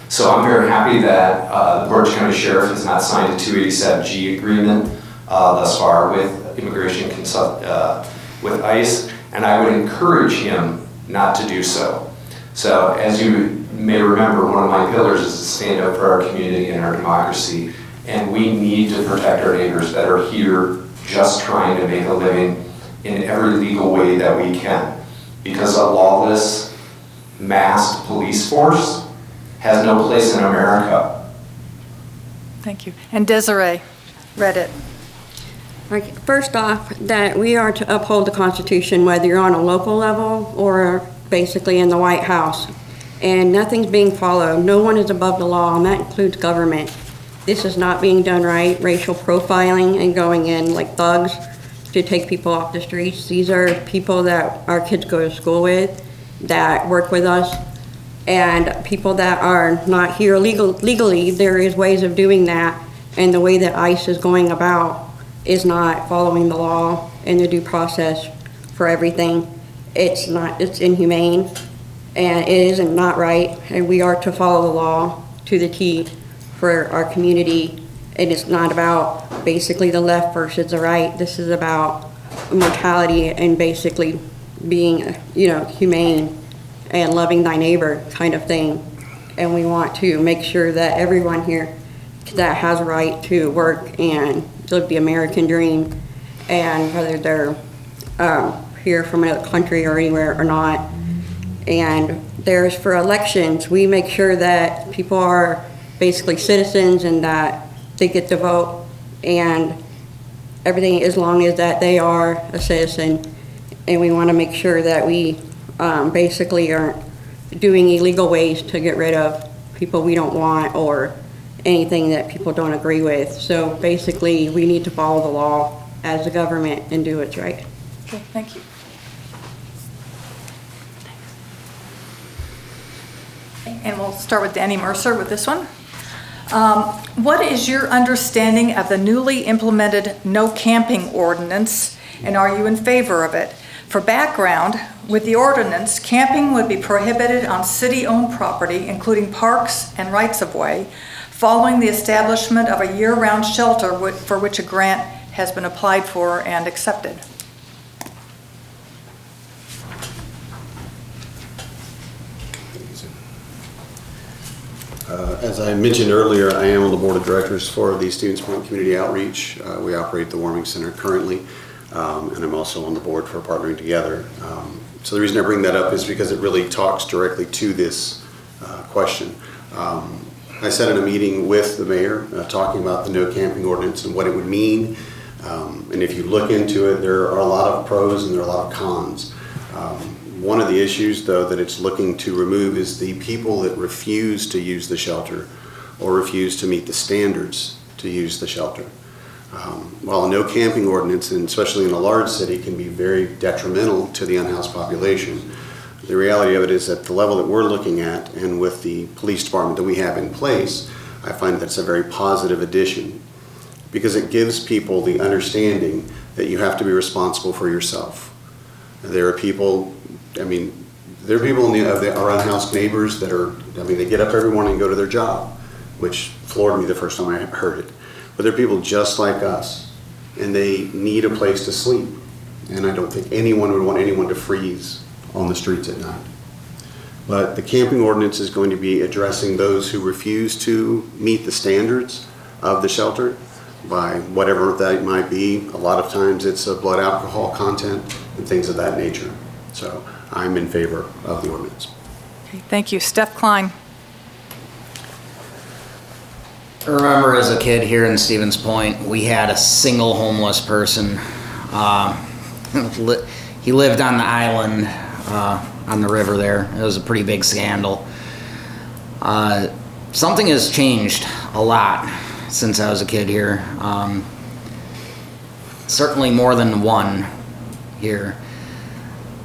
So I'm very happy that the Portage County Sheriff has not signed a 287G agreement thus far with immigration with ICE, and I would encourage him not to do so. So as you may remember, one of my pillars is to stand up for our community and our democracy, and we need to protect our neighbors that are here just trying to make a living in every legal way that we can, because a lawless, masked police force has no place in America. Thank you. And Desiree, read it. Okay, first off, that we are to uphold the Constitution, whether you're on a local level or basically in the White House. And nothing's being followed. No one is above the law, and that includes government. This is not being done right. Racial profiling and going in like thugs to take people off the streets. These are people that our kids go to school with, that work with us, and people that are not here legally. There is ways of doing that, and the way that ICE is going about is not following the law and the due process for everything. It's inhumane, and it isn't not right, and we are to follow the law to the T for our community. And it's not about basically the left versus the right. This is about mortality and basically being, humane and loving thy neighbor kind of thing. And we want to make sure that everyone here that has a right to work and live the American dream, and whether they're here from another country or anywhere or not. And there's, for elections, we make sure that people are basically citizens and that they get to vote and everything, as long as that they are a citizen. And we want to make sure that we basically aren't doing illegal ways to get rid of people we don't want or anything that people don't agree with. So basically, we need to follow the law as the government and do what's right. Okay, thank you. And we'll start with Danny Mercer with this one. What is your understanding of the newly implemented no camping ordinance, and are you in favor of it? For background, with the ordinance, camping would be prohibited on city-owned property, including parks and rights-of-way, following the establishment of a year-round shelter for which a grant has been applied for and accepted. As I mentioned earlier, I am on the board of directors for the Stevens Point Community Outreach. We operate the Warming Center currently, and I'm also on the board for Partnering Together. So the reason I bring that up is because it really talks directly to this question. I sat in a meeting with the mayor talking about the no camping ordinance and what it would mean. And if you look into it, there are a lot of pros and there are a lot of cons. One of the issues, though, that it's looking to remove is the people that refuse to use the shelter or refuse to meet the standards to use the shelter. While a no camping ordinance, and especially in a large city, can be very detrimental to the unhoused population, the reality of it is at the level that we're looking at and with the police department that we have in place, I find that's a very positive addition because it gives people the understanding that you have to be responsible for yourself. There are people, there are people in our unhoused neighbors that are, they get up every morning and go to their job, which floored me the first time I heard it. But there are people just like us, and they need a place to sleep. And I don't think anyone would want anyone to freeze on the streets at night. But the camping ordinance is going to be addressing those who refuse to meet the standards of the shelter by whatever that might be. A lot of times it's a blood alcohol content and things of that nature. So I'm in favor of the ordinance. Okay, thank you. Steph Klein. I remember as a kid here in Stevens Point, we had a single homeless person. He lived on the island on the river there. It was a pretty big scandal. Something has changed a lot since I was a kid here. Certainly more than one here.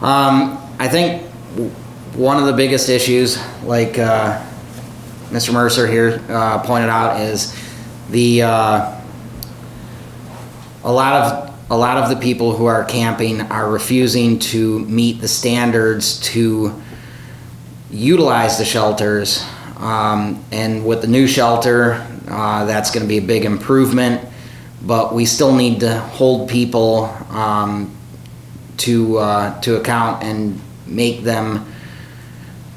I think one of the biggest issues, like Mr. Mercer here pointed out, is the a lot of the people who are camping are refusing to meet the standards to utilize the shelters, and with the new shelter, that's going to be a big improvement. but we still need to hold people to account and make them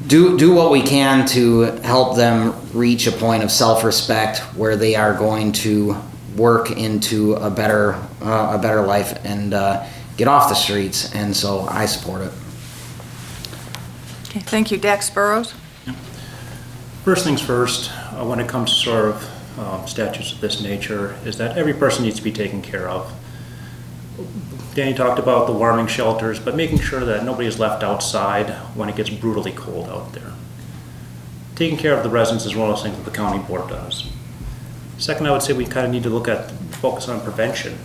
do what we can to help them reach a point of self-respect where they are going to work into a better life and get off the streets. And so I support it. Okay, thank you. Dax Burrows? First things first, when it comes to sort of statutes of this nature, is that every person needs to be taken care of. Danny talked about the warming shelters, but making sure that nobody is left outside when it gets brutally cold out there. Taking care of the residents is one of those things that the county board does. Second, I would say we kind of need to focus on prevention.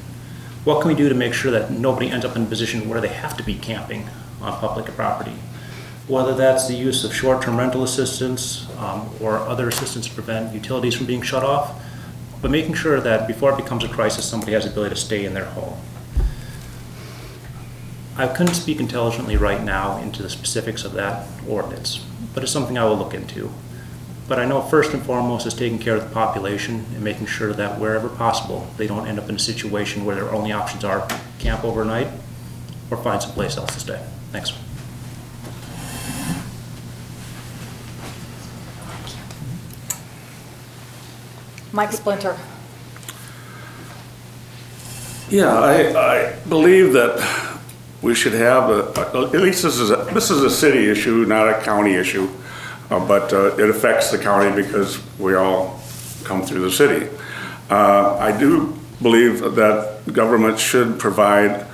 What can we do to make sure that nobody ends up in a position where they have to be camping on public property? Whether that's the use of short-term rental assistance or other assistance to prevent utilities from being shut off, but making sure that before it becomes a crisis, somebody has the ability to stay in their home. I couldn't speak intelligently right now into the specifics of that ordinance, but it's something I will look into. But I know first and foremost is taking care of the population and making sure that wherever possible, they don't end up in a situation where their only options are camp overnight or find someplace else to stay. Thanks. Mike Splinter. Yeah, I believe that we should have, at least this is a city issue, not a county issue, but it affects the county because we all come through the city. I do believe that government should provide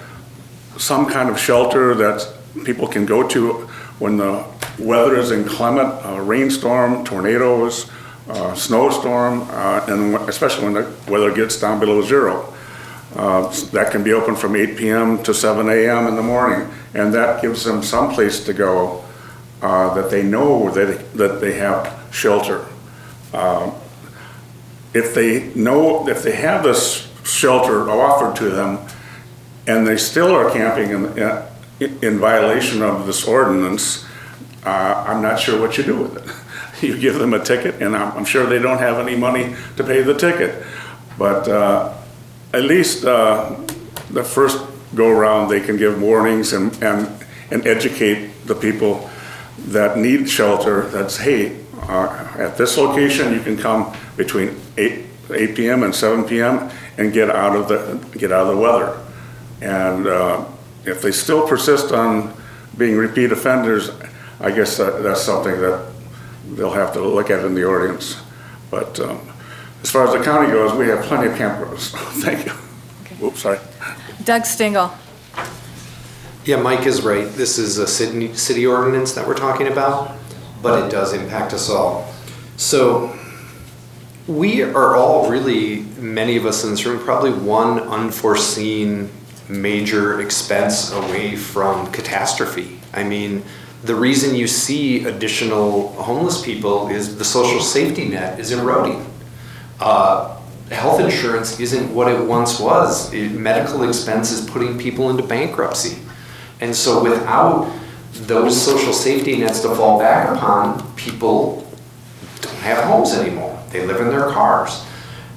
some kind of shelter that people can go to when the weather is inclement, rainstorm, tornadoes, snowstorm, and especially when the weather gets down below zero. That can be open from 8 p.m. to 7 a.m. in the morning, and that gives them some place to go that they know that they have shelter. If they have this shelter offered to them and they still are camping in violation of this ordinance, I'm not sure what you do with it. You give them a ticket, and I'm sure they don't have any money to pay the ticket. But at least the first go-around, they can give warnings and educate the people that need shelter. That's, hey, at this location, you can come between 8 p.m. and 7 p.m. and get out of the weather. And if they still persist on being repeat offenders, I guess that's something that they'll have to look at in the ordinance. But as far as the county goes, we have plenty of campgrounds. Thank you. Okay. Oops, sorry. Doug Stingle. Yeah, Mike is right. This is a city ordinance that we're talking about, but it does impact us all. So we are all really, many of us in this room, probably one unforeseen major expense away from catastrophe. I mean, the reason you see additional homeless people is the social safety net is eroding. Health insurance isn't what it once was. Medical expense is putting people into bankruptcy. And so without those social safety nets to fall back upon, people don't have homes anymore. They live in their cars.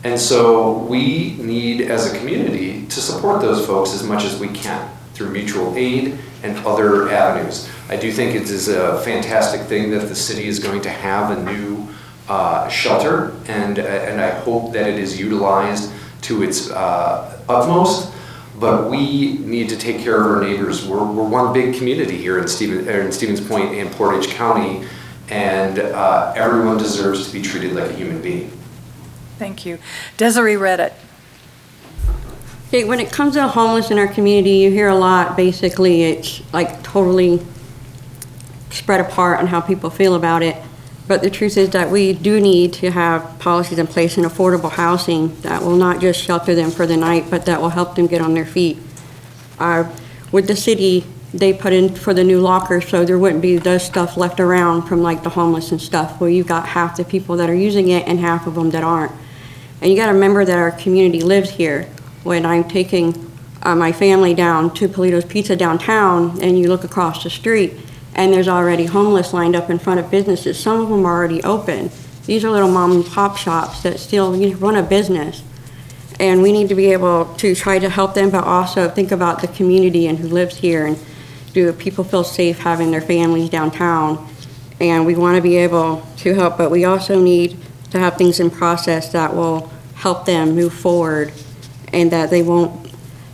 And so we need, as a community, to support those folks as much as we can through mutual aid and other avenues. I do think it is a fantastic thing that the city is going to have a new shelter, and I hope that it is utilized to its utmost. But we need to take care of our neighbors. We're one big community here in Stevens Point and Portage County, and everyone deserves to be treated like a human being. Thank you. Desiree Reddit. Okay, when it comes to homeless in our community, you hear a lot. Basically, it's like totally spread apart on how people feel about it. But the truth is that we do need to have policies in place and affordable housing that will not just shelter them for the night, but that will help them get on their feet. With the city, they put in for the new lockers so there wouldn't be the stuff left around from like the homeless and stuff, where you've got half the people that are using it and half of them that aren't. And you got to remember that our community lives here. When I'm taking my family down to Polito's Pizza downtown and you look across the street and there's already homeless lined up in front of businesses, some of them are already open. These are little mom and pop shops that still run a business. And we need to be able to try to help them, but also think about the community and who lives here, and do people feel safe having their families downtown. And we want to be able to help, but we also need to have things in process that will help them move forward and that they won't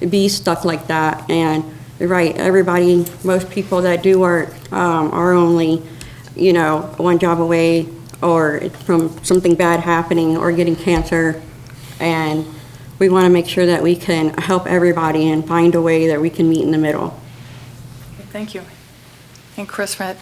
be stuck like that. And you're right, everybody, most people that do work are only, you know, one job away or from something bad happening or getting cancer. And we want to make sure that we can help everybody and find a way that we can meet in the middle. Thank you. And Chris, Red.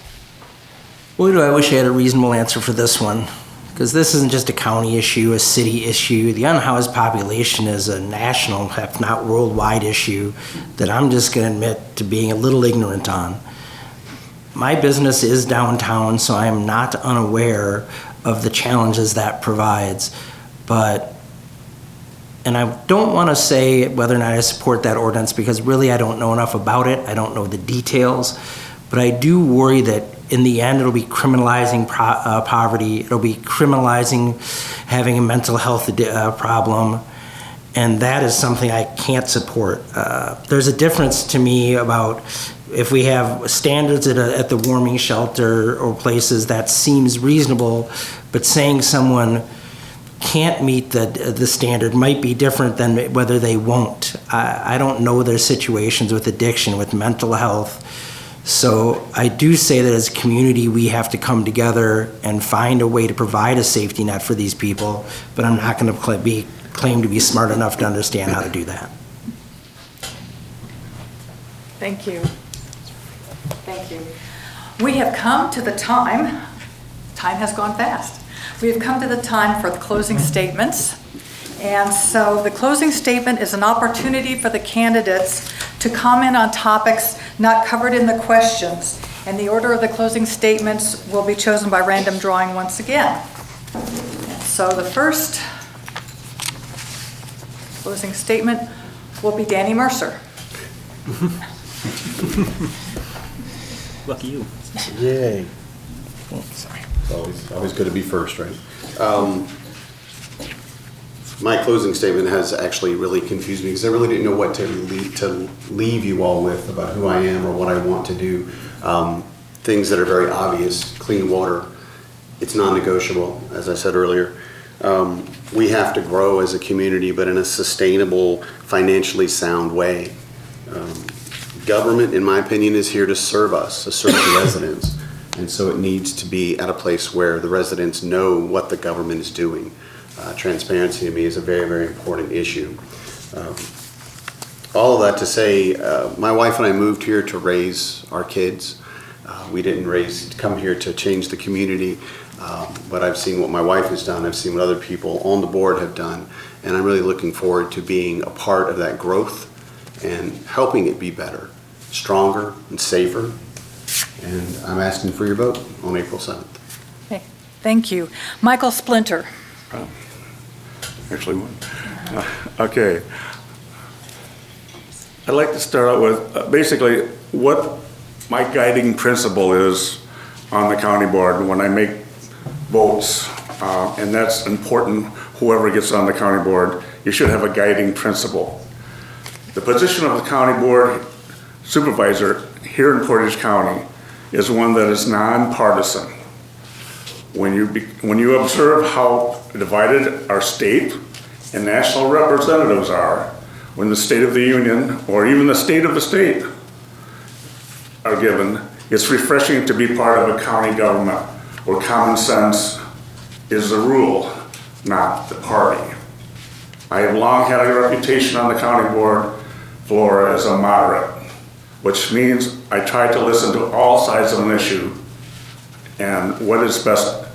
Boy, I wish I had a reasonable answer for this one, because this isn't just a county issue, a city issue. The unhoused population is a national, if not worldwide issue that I'm just going to admit to being a little ignorant on. My business is downtown, so I am not unaware of the challenges that provides. And I don't want to say whether or not I support that ordinance, because really I don't know enough about it. I don't know the details. But I do worry that in the end it'll be criminalizing poverty. It'll be criminalizing having a mental health problem. And that is something I can't support. There's a difference to me about if we have standards at the warming shelter or places that seems reasonable, but saying someone can't meet the standard might be different than whether they won't. I don't know their situations with addiction, with mental health. So I do say that as a community, we have to come together and find a way to provide a safety net for these people, but I'm not going to claim to be smart enough to understand how to do that. Thank you. Thank you. We have come to the time has gone fast. We have come to the time for the closing statements. And so the closing statement is an opportunity for the candidates to comment on topics not covered in the questions. And the order of the closing statements will be chosen by random drawing once again. So the first closing statement will be Danny Mercer. Lucky you. Yay. Oh, sorry. It's always good to be first, right? My closing statement has actually really confused me because I really didn't know what to leave you all with about who I am or what I want to do. Things that are very obvious: clean water. It's non-negotiable, as I said earlier. We have to grow as a community, but in a sustainable, financially sound way. Government, in my opinion, is here to serve us, to serve the residents. And so it needs to be at a place where the residents know what the government is doing. Transparency to me is a very, very important issue. All of that to say, my wife and I moved here to raise our kids. We didn't come here to change the community, but I've seen what my wife has done. I've seen what other people on the board have done, and I'm really looking forward to being a part of that growth and helping it be better, stronger, and safer. And I'm asking for your vote on April 7th. Okay. Thank you. Michael Splinter. Actually, one. Okay. I'd like to start out with basically what my guiding principle is on the county board when I make votes, and that's important. Whoever gets on the county board, you should have a guiding principle. The position of the county board supervisor here in Portage County is one that is nonpartisan. When you observe how divided our state and national representatives are, when the State of the Union or even the state of the state are given, it's refreshing to be part of a county government where common sense is the rule, not the party. I have long had a reputation on the county board floor as a moderate, which means I try to listen to all sides of an issue and what is best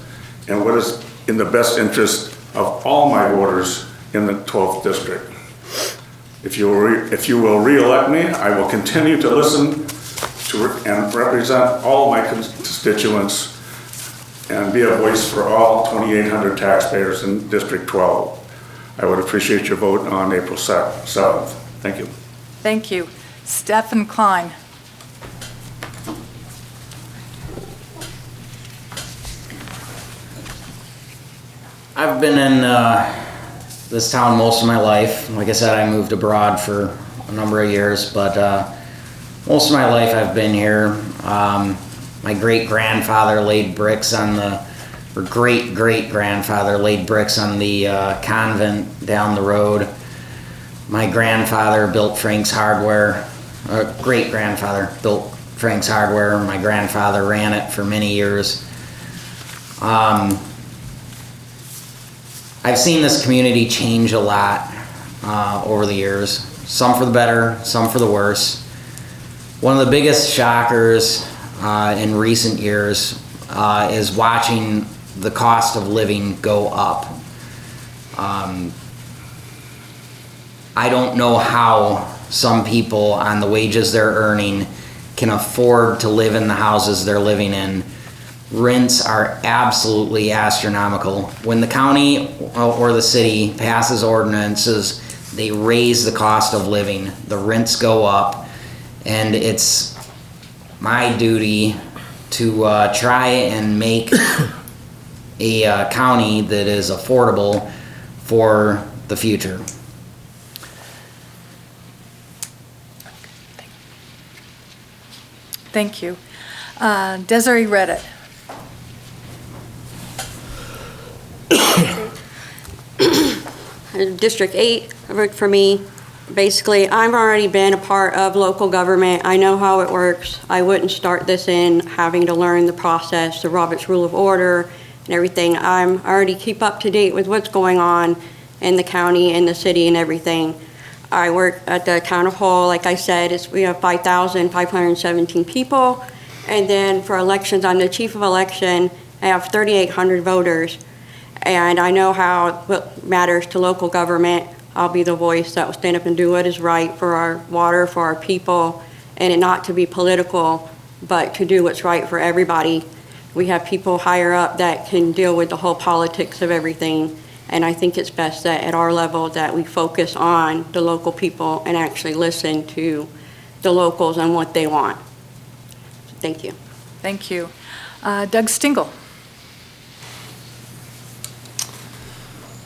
and what is in the best interest of all my voters in the 12th district. If you will re-elect me, I will continue to listen to and represent all my constituents and be a voice for all 2,800 taxpayers in District 12. I would appreciate your vote on April 7th. Thank you. Thank you. Stephen Klein. I've been in this town most of my life. Like I said, I moved abroad for a number of years, but most of my life I've been here. My great-grandfather laid bricks on the, or great-great-grandfather laid bricks on the convent down the road. My grandfather built Frank's Hardware. Great-grandfather built Frank's Hardware. My grandfather ran it for many years. I've seen this community change a lot over the years. Some for the better, some for the worse. One of the biggest shockers in recent years is watching the cost of living go up. I don't know how some people on the wages they're earning can afford to live in the houses they're living in. Rents are absolutely astronomical. When the county or the city passes ordinances, they raise the cost of living. The rents go up, and it's my duty to try and make a county that is affordable for the future. Thank you. Desiree Reddit. District 8 worked for me. Basically, I've already been a part of local government. I know how it works. I wouldn't start this in having to learn the process, the Robert's Rule of Order, and everything. I'm already keep up to date with what's going on in the county and the city and everything. I work at the town of Hull. Like I said, we have 5,517 people. And then for elections, I'm the chief of election. I have 3,800 voters. And I know what matters to local government. I'll be the voice that will stand up and do what is right for our water, for our people, and it not to be political, but to do what's right for everybody. We have people higher up that can deal with the whole politics of everything. And I think it's best that at our level that we focus on the local people and actually listen to the locals and what they want. Thank you. Thank you. Doug Stingle.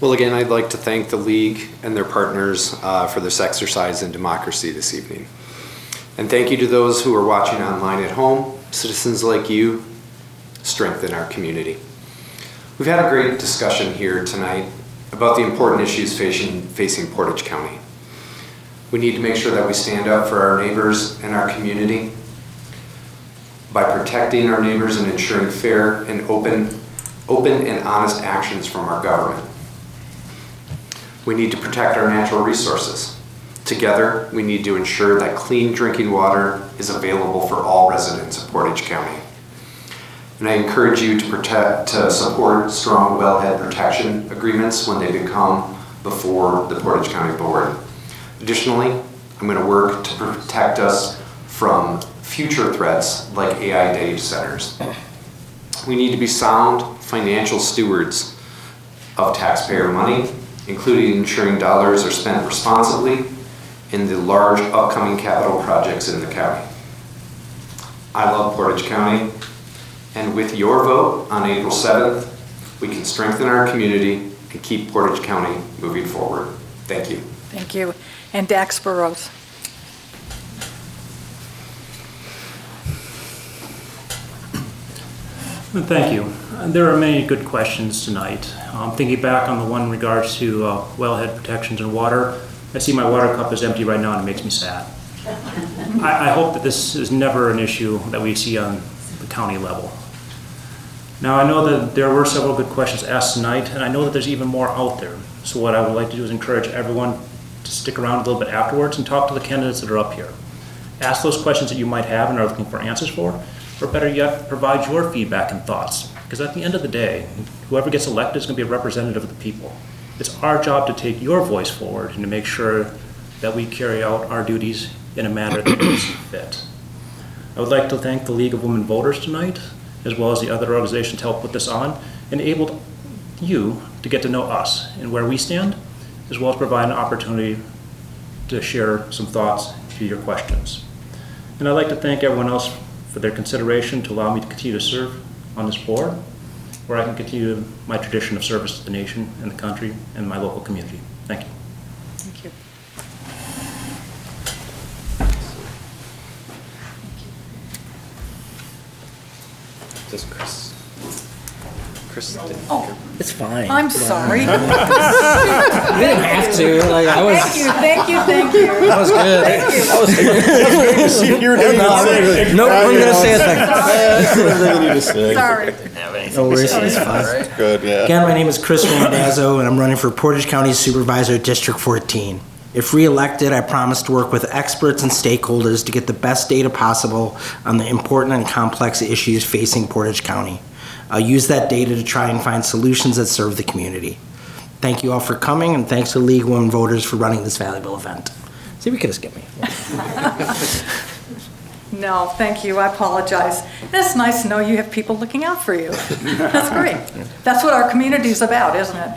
Well, again, I'd like to thank the League and their partners for this exercise in democracy this evening. And thank you to those who are watching online at home. Citizens like you strengthen our community. We've had a great discussion here tonight about the important issues facing Portage County. We need to make sure that we stand up for our neighbors and our community by protecting our neighbors and ensuring fair and open and honest actions from our government. We need to protect our natural resources. Together, we need to ensure that clean drinking water is available for all residents of Portage County. And I encourage you to support strong wellhead protection agreements when they become before the Portage County Board. Additionally, I'm going to work to protect us from future threats like AI data centers. We need to be sound financial stewards of taxpayer money, including ensuring dollars are spent responsibly in the large upcoming capital projects in the county. I love Portage County, and with your vote on April 7th, we can strengthen our community and keep Portage County moving forward. Thank you. Thank you. And Dax Burrows. Thank you. There are many good questions tonight. Thinking back on the one in regards to wellhead protections and water, I see my water cup is empty right now and it makes me sad. I hope that this is never an issue that we see on the county level. Now I know that there were several good questions asked tonight, and I know that there's even more out there. So what I would like to do is encourage everyone to stick around a little bit afterwards and talk to the candidates that are up here. Ask those questions that you might have and are looking for answers for, or better yet, provide your feedback and thoughts. Because at the end of the day, whoever gets elected is going to be a representative of the people. It's our job to take your voice forward and to make sure that we carry out our duties in a manner that is fit. I would like to thank the League of Women Voters tonight, as well as the other organizations to help put this on, and enabled you to get to know us and where we stand, as well as provide an opportunity to share some thoughts to your questions. And I'd like to thank everyone else for their consideration to allow me to continue to serve on this board. where I can continue my tradition of service to the nation and the country and my local community. Thank you. Thank you. Just Chris. It's fine. I'm sorry. You didn't have to. Like, I was. Thank you. That was good. Thank you. You were doing it. No, I'm gonna say a thing. Sorry. No worries. It's fine. Good, yeah. Again, my name is Chris Randazzo, and I'm running for Portage County Supervisor, District 14. If re-elected, I promise to work with experts and stakeholders to get the best data possible on the important and complex issues facing Portage County. I'll use that data to try and find solutions that serve the community. Thank you all for coming, and thanks to League of Women Voters for running this valuable event. See, we could have skipped me. No, thank you. I apologize. It's nice to know you have people looking out for you. That's great. That's what our community is about, isn't it?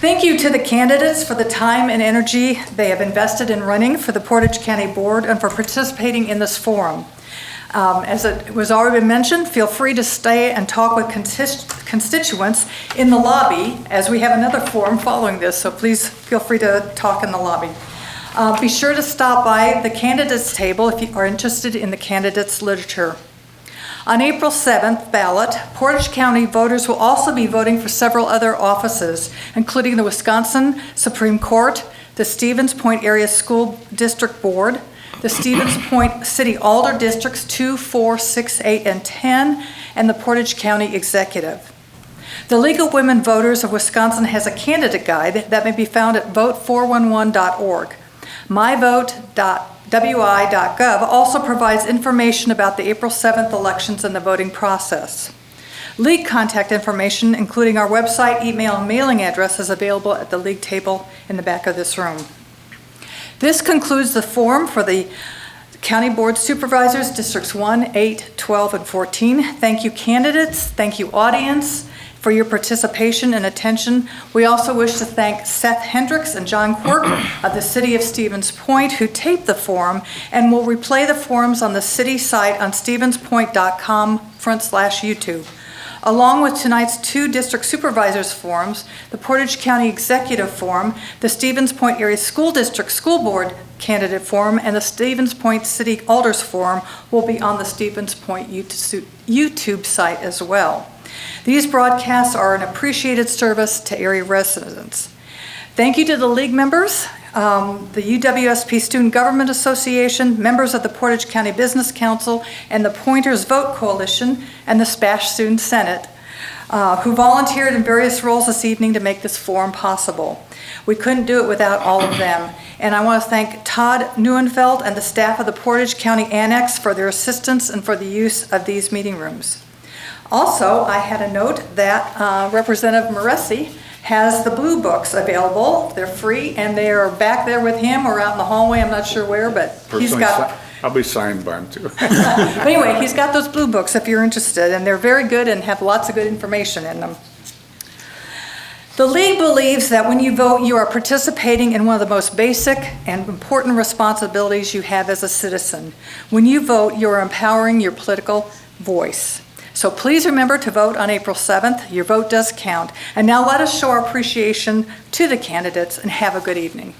Thank you to the candidates for the time and energy they have invested in running for the Portage County Board and for participating in this forum. As it was already mentioned, feel free to stay and talk with constituents in the lobby, as we have another forum following this, so please feel free to talk in the lobby. Be sure to stop by the candidates table if you are interested in the candidates' literature. On April 7th ballot, Portage County voters will also be voting for several other offices, including the Wisconsin Supreme Court, the Stevens Point Area School District Board, the Stevens Point City Alder Districts 2, 4, 6, 8, and 10, and the Portage County Executive. The League of Women Voters of Wisconsin has a candidate guide that may be found at vote411.org. myvote.wi.gov also provides information about the April 7th elections and the voting process. League contact information, including our website, email, and mailing address, is available at the League table in the back of this room. This concludes the forum for the County Board Supervisors, Districts 1, 8, 12, and 14. Thank you, candidates. Thank you, audience, for your participation and attention. We also wish to thank Seth Hendricks and John Quirk of the City of Stevens Point, who taped the forum and will replay the forums on the city site on stevenspoint.com/YouTube. Along with tonight's 2 district supervisors forums, the Portage County Executive Forum, the Stevens Point Area School District School Board Candidate Forum, and the Stevens Point City Alders Forum will be on the Stevens Point YouTube site as well. These broadcasts are an appreciated service to area residents. Thank you to the League members, the UWSP Student Government Association, members of the Portage County Business Council, and the Pointers Vote Coalition, and the SPASH Student Senate, who volunteered in various roles this evening to make this forum possible. We couldn't do it without all of them. And I want to thank Todd Neuenfeld and the staff of the Portage County Annex for their assistance and for the use of these meeting rooms. Also, I had a note that Representative Moresi has the blue books available. They're free, and they are back there with him or out in the hallway. I'm not sure where, but he's got... I'll be signed by him too. But anyway, he's got those blue books if you're interested, and they're very good and have lots of good information in them. The League believes that when you vote, you are participating in one of the most basic and important responsibilities you have as a citizen. When you vote, you are empowering your political voice. So please remember to vote on April 7th. Your vote does count. And now let us show our appreciation to the candidates and have a good evening.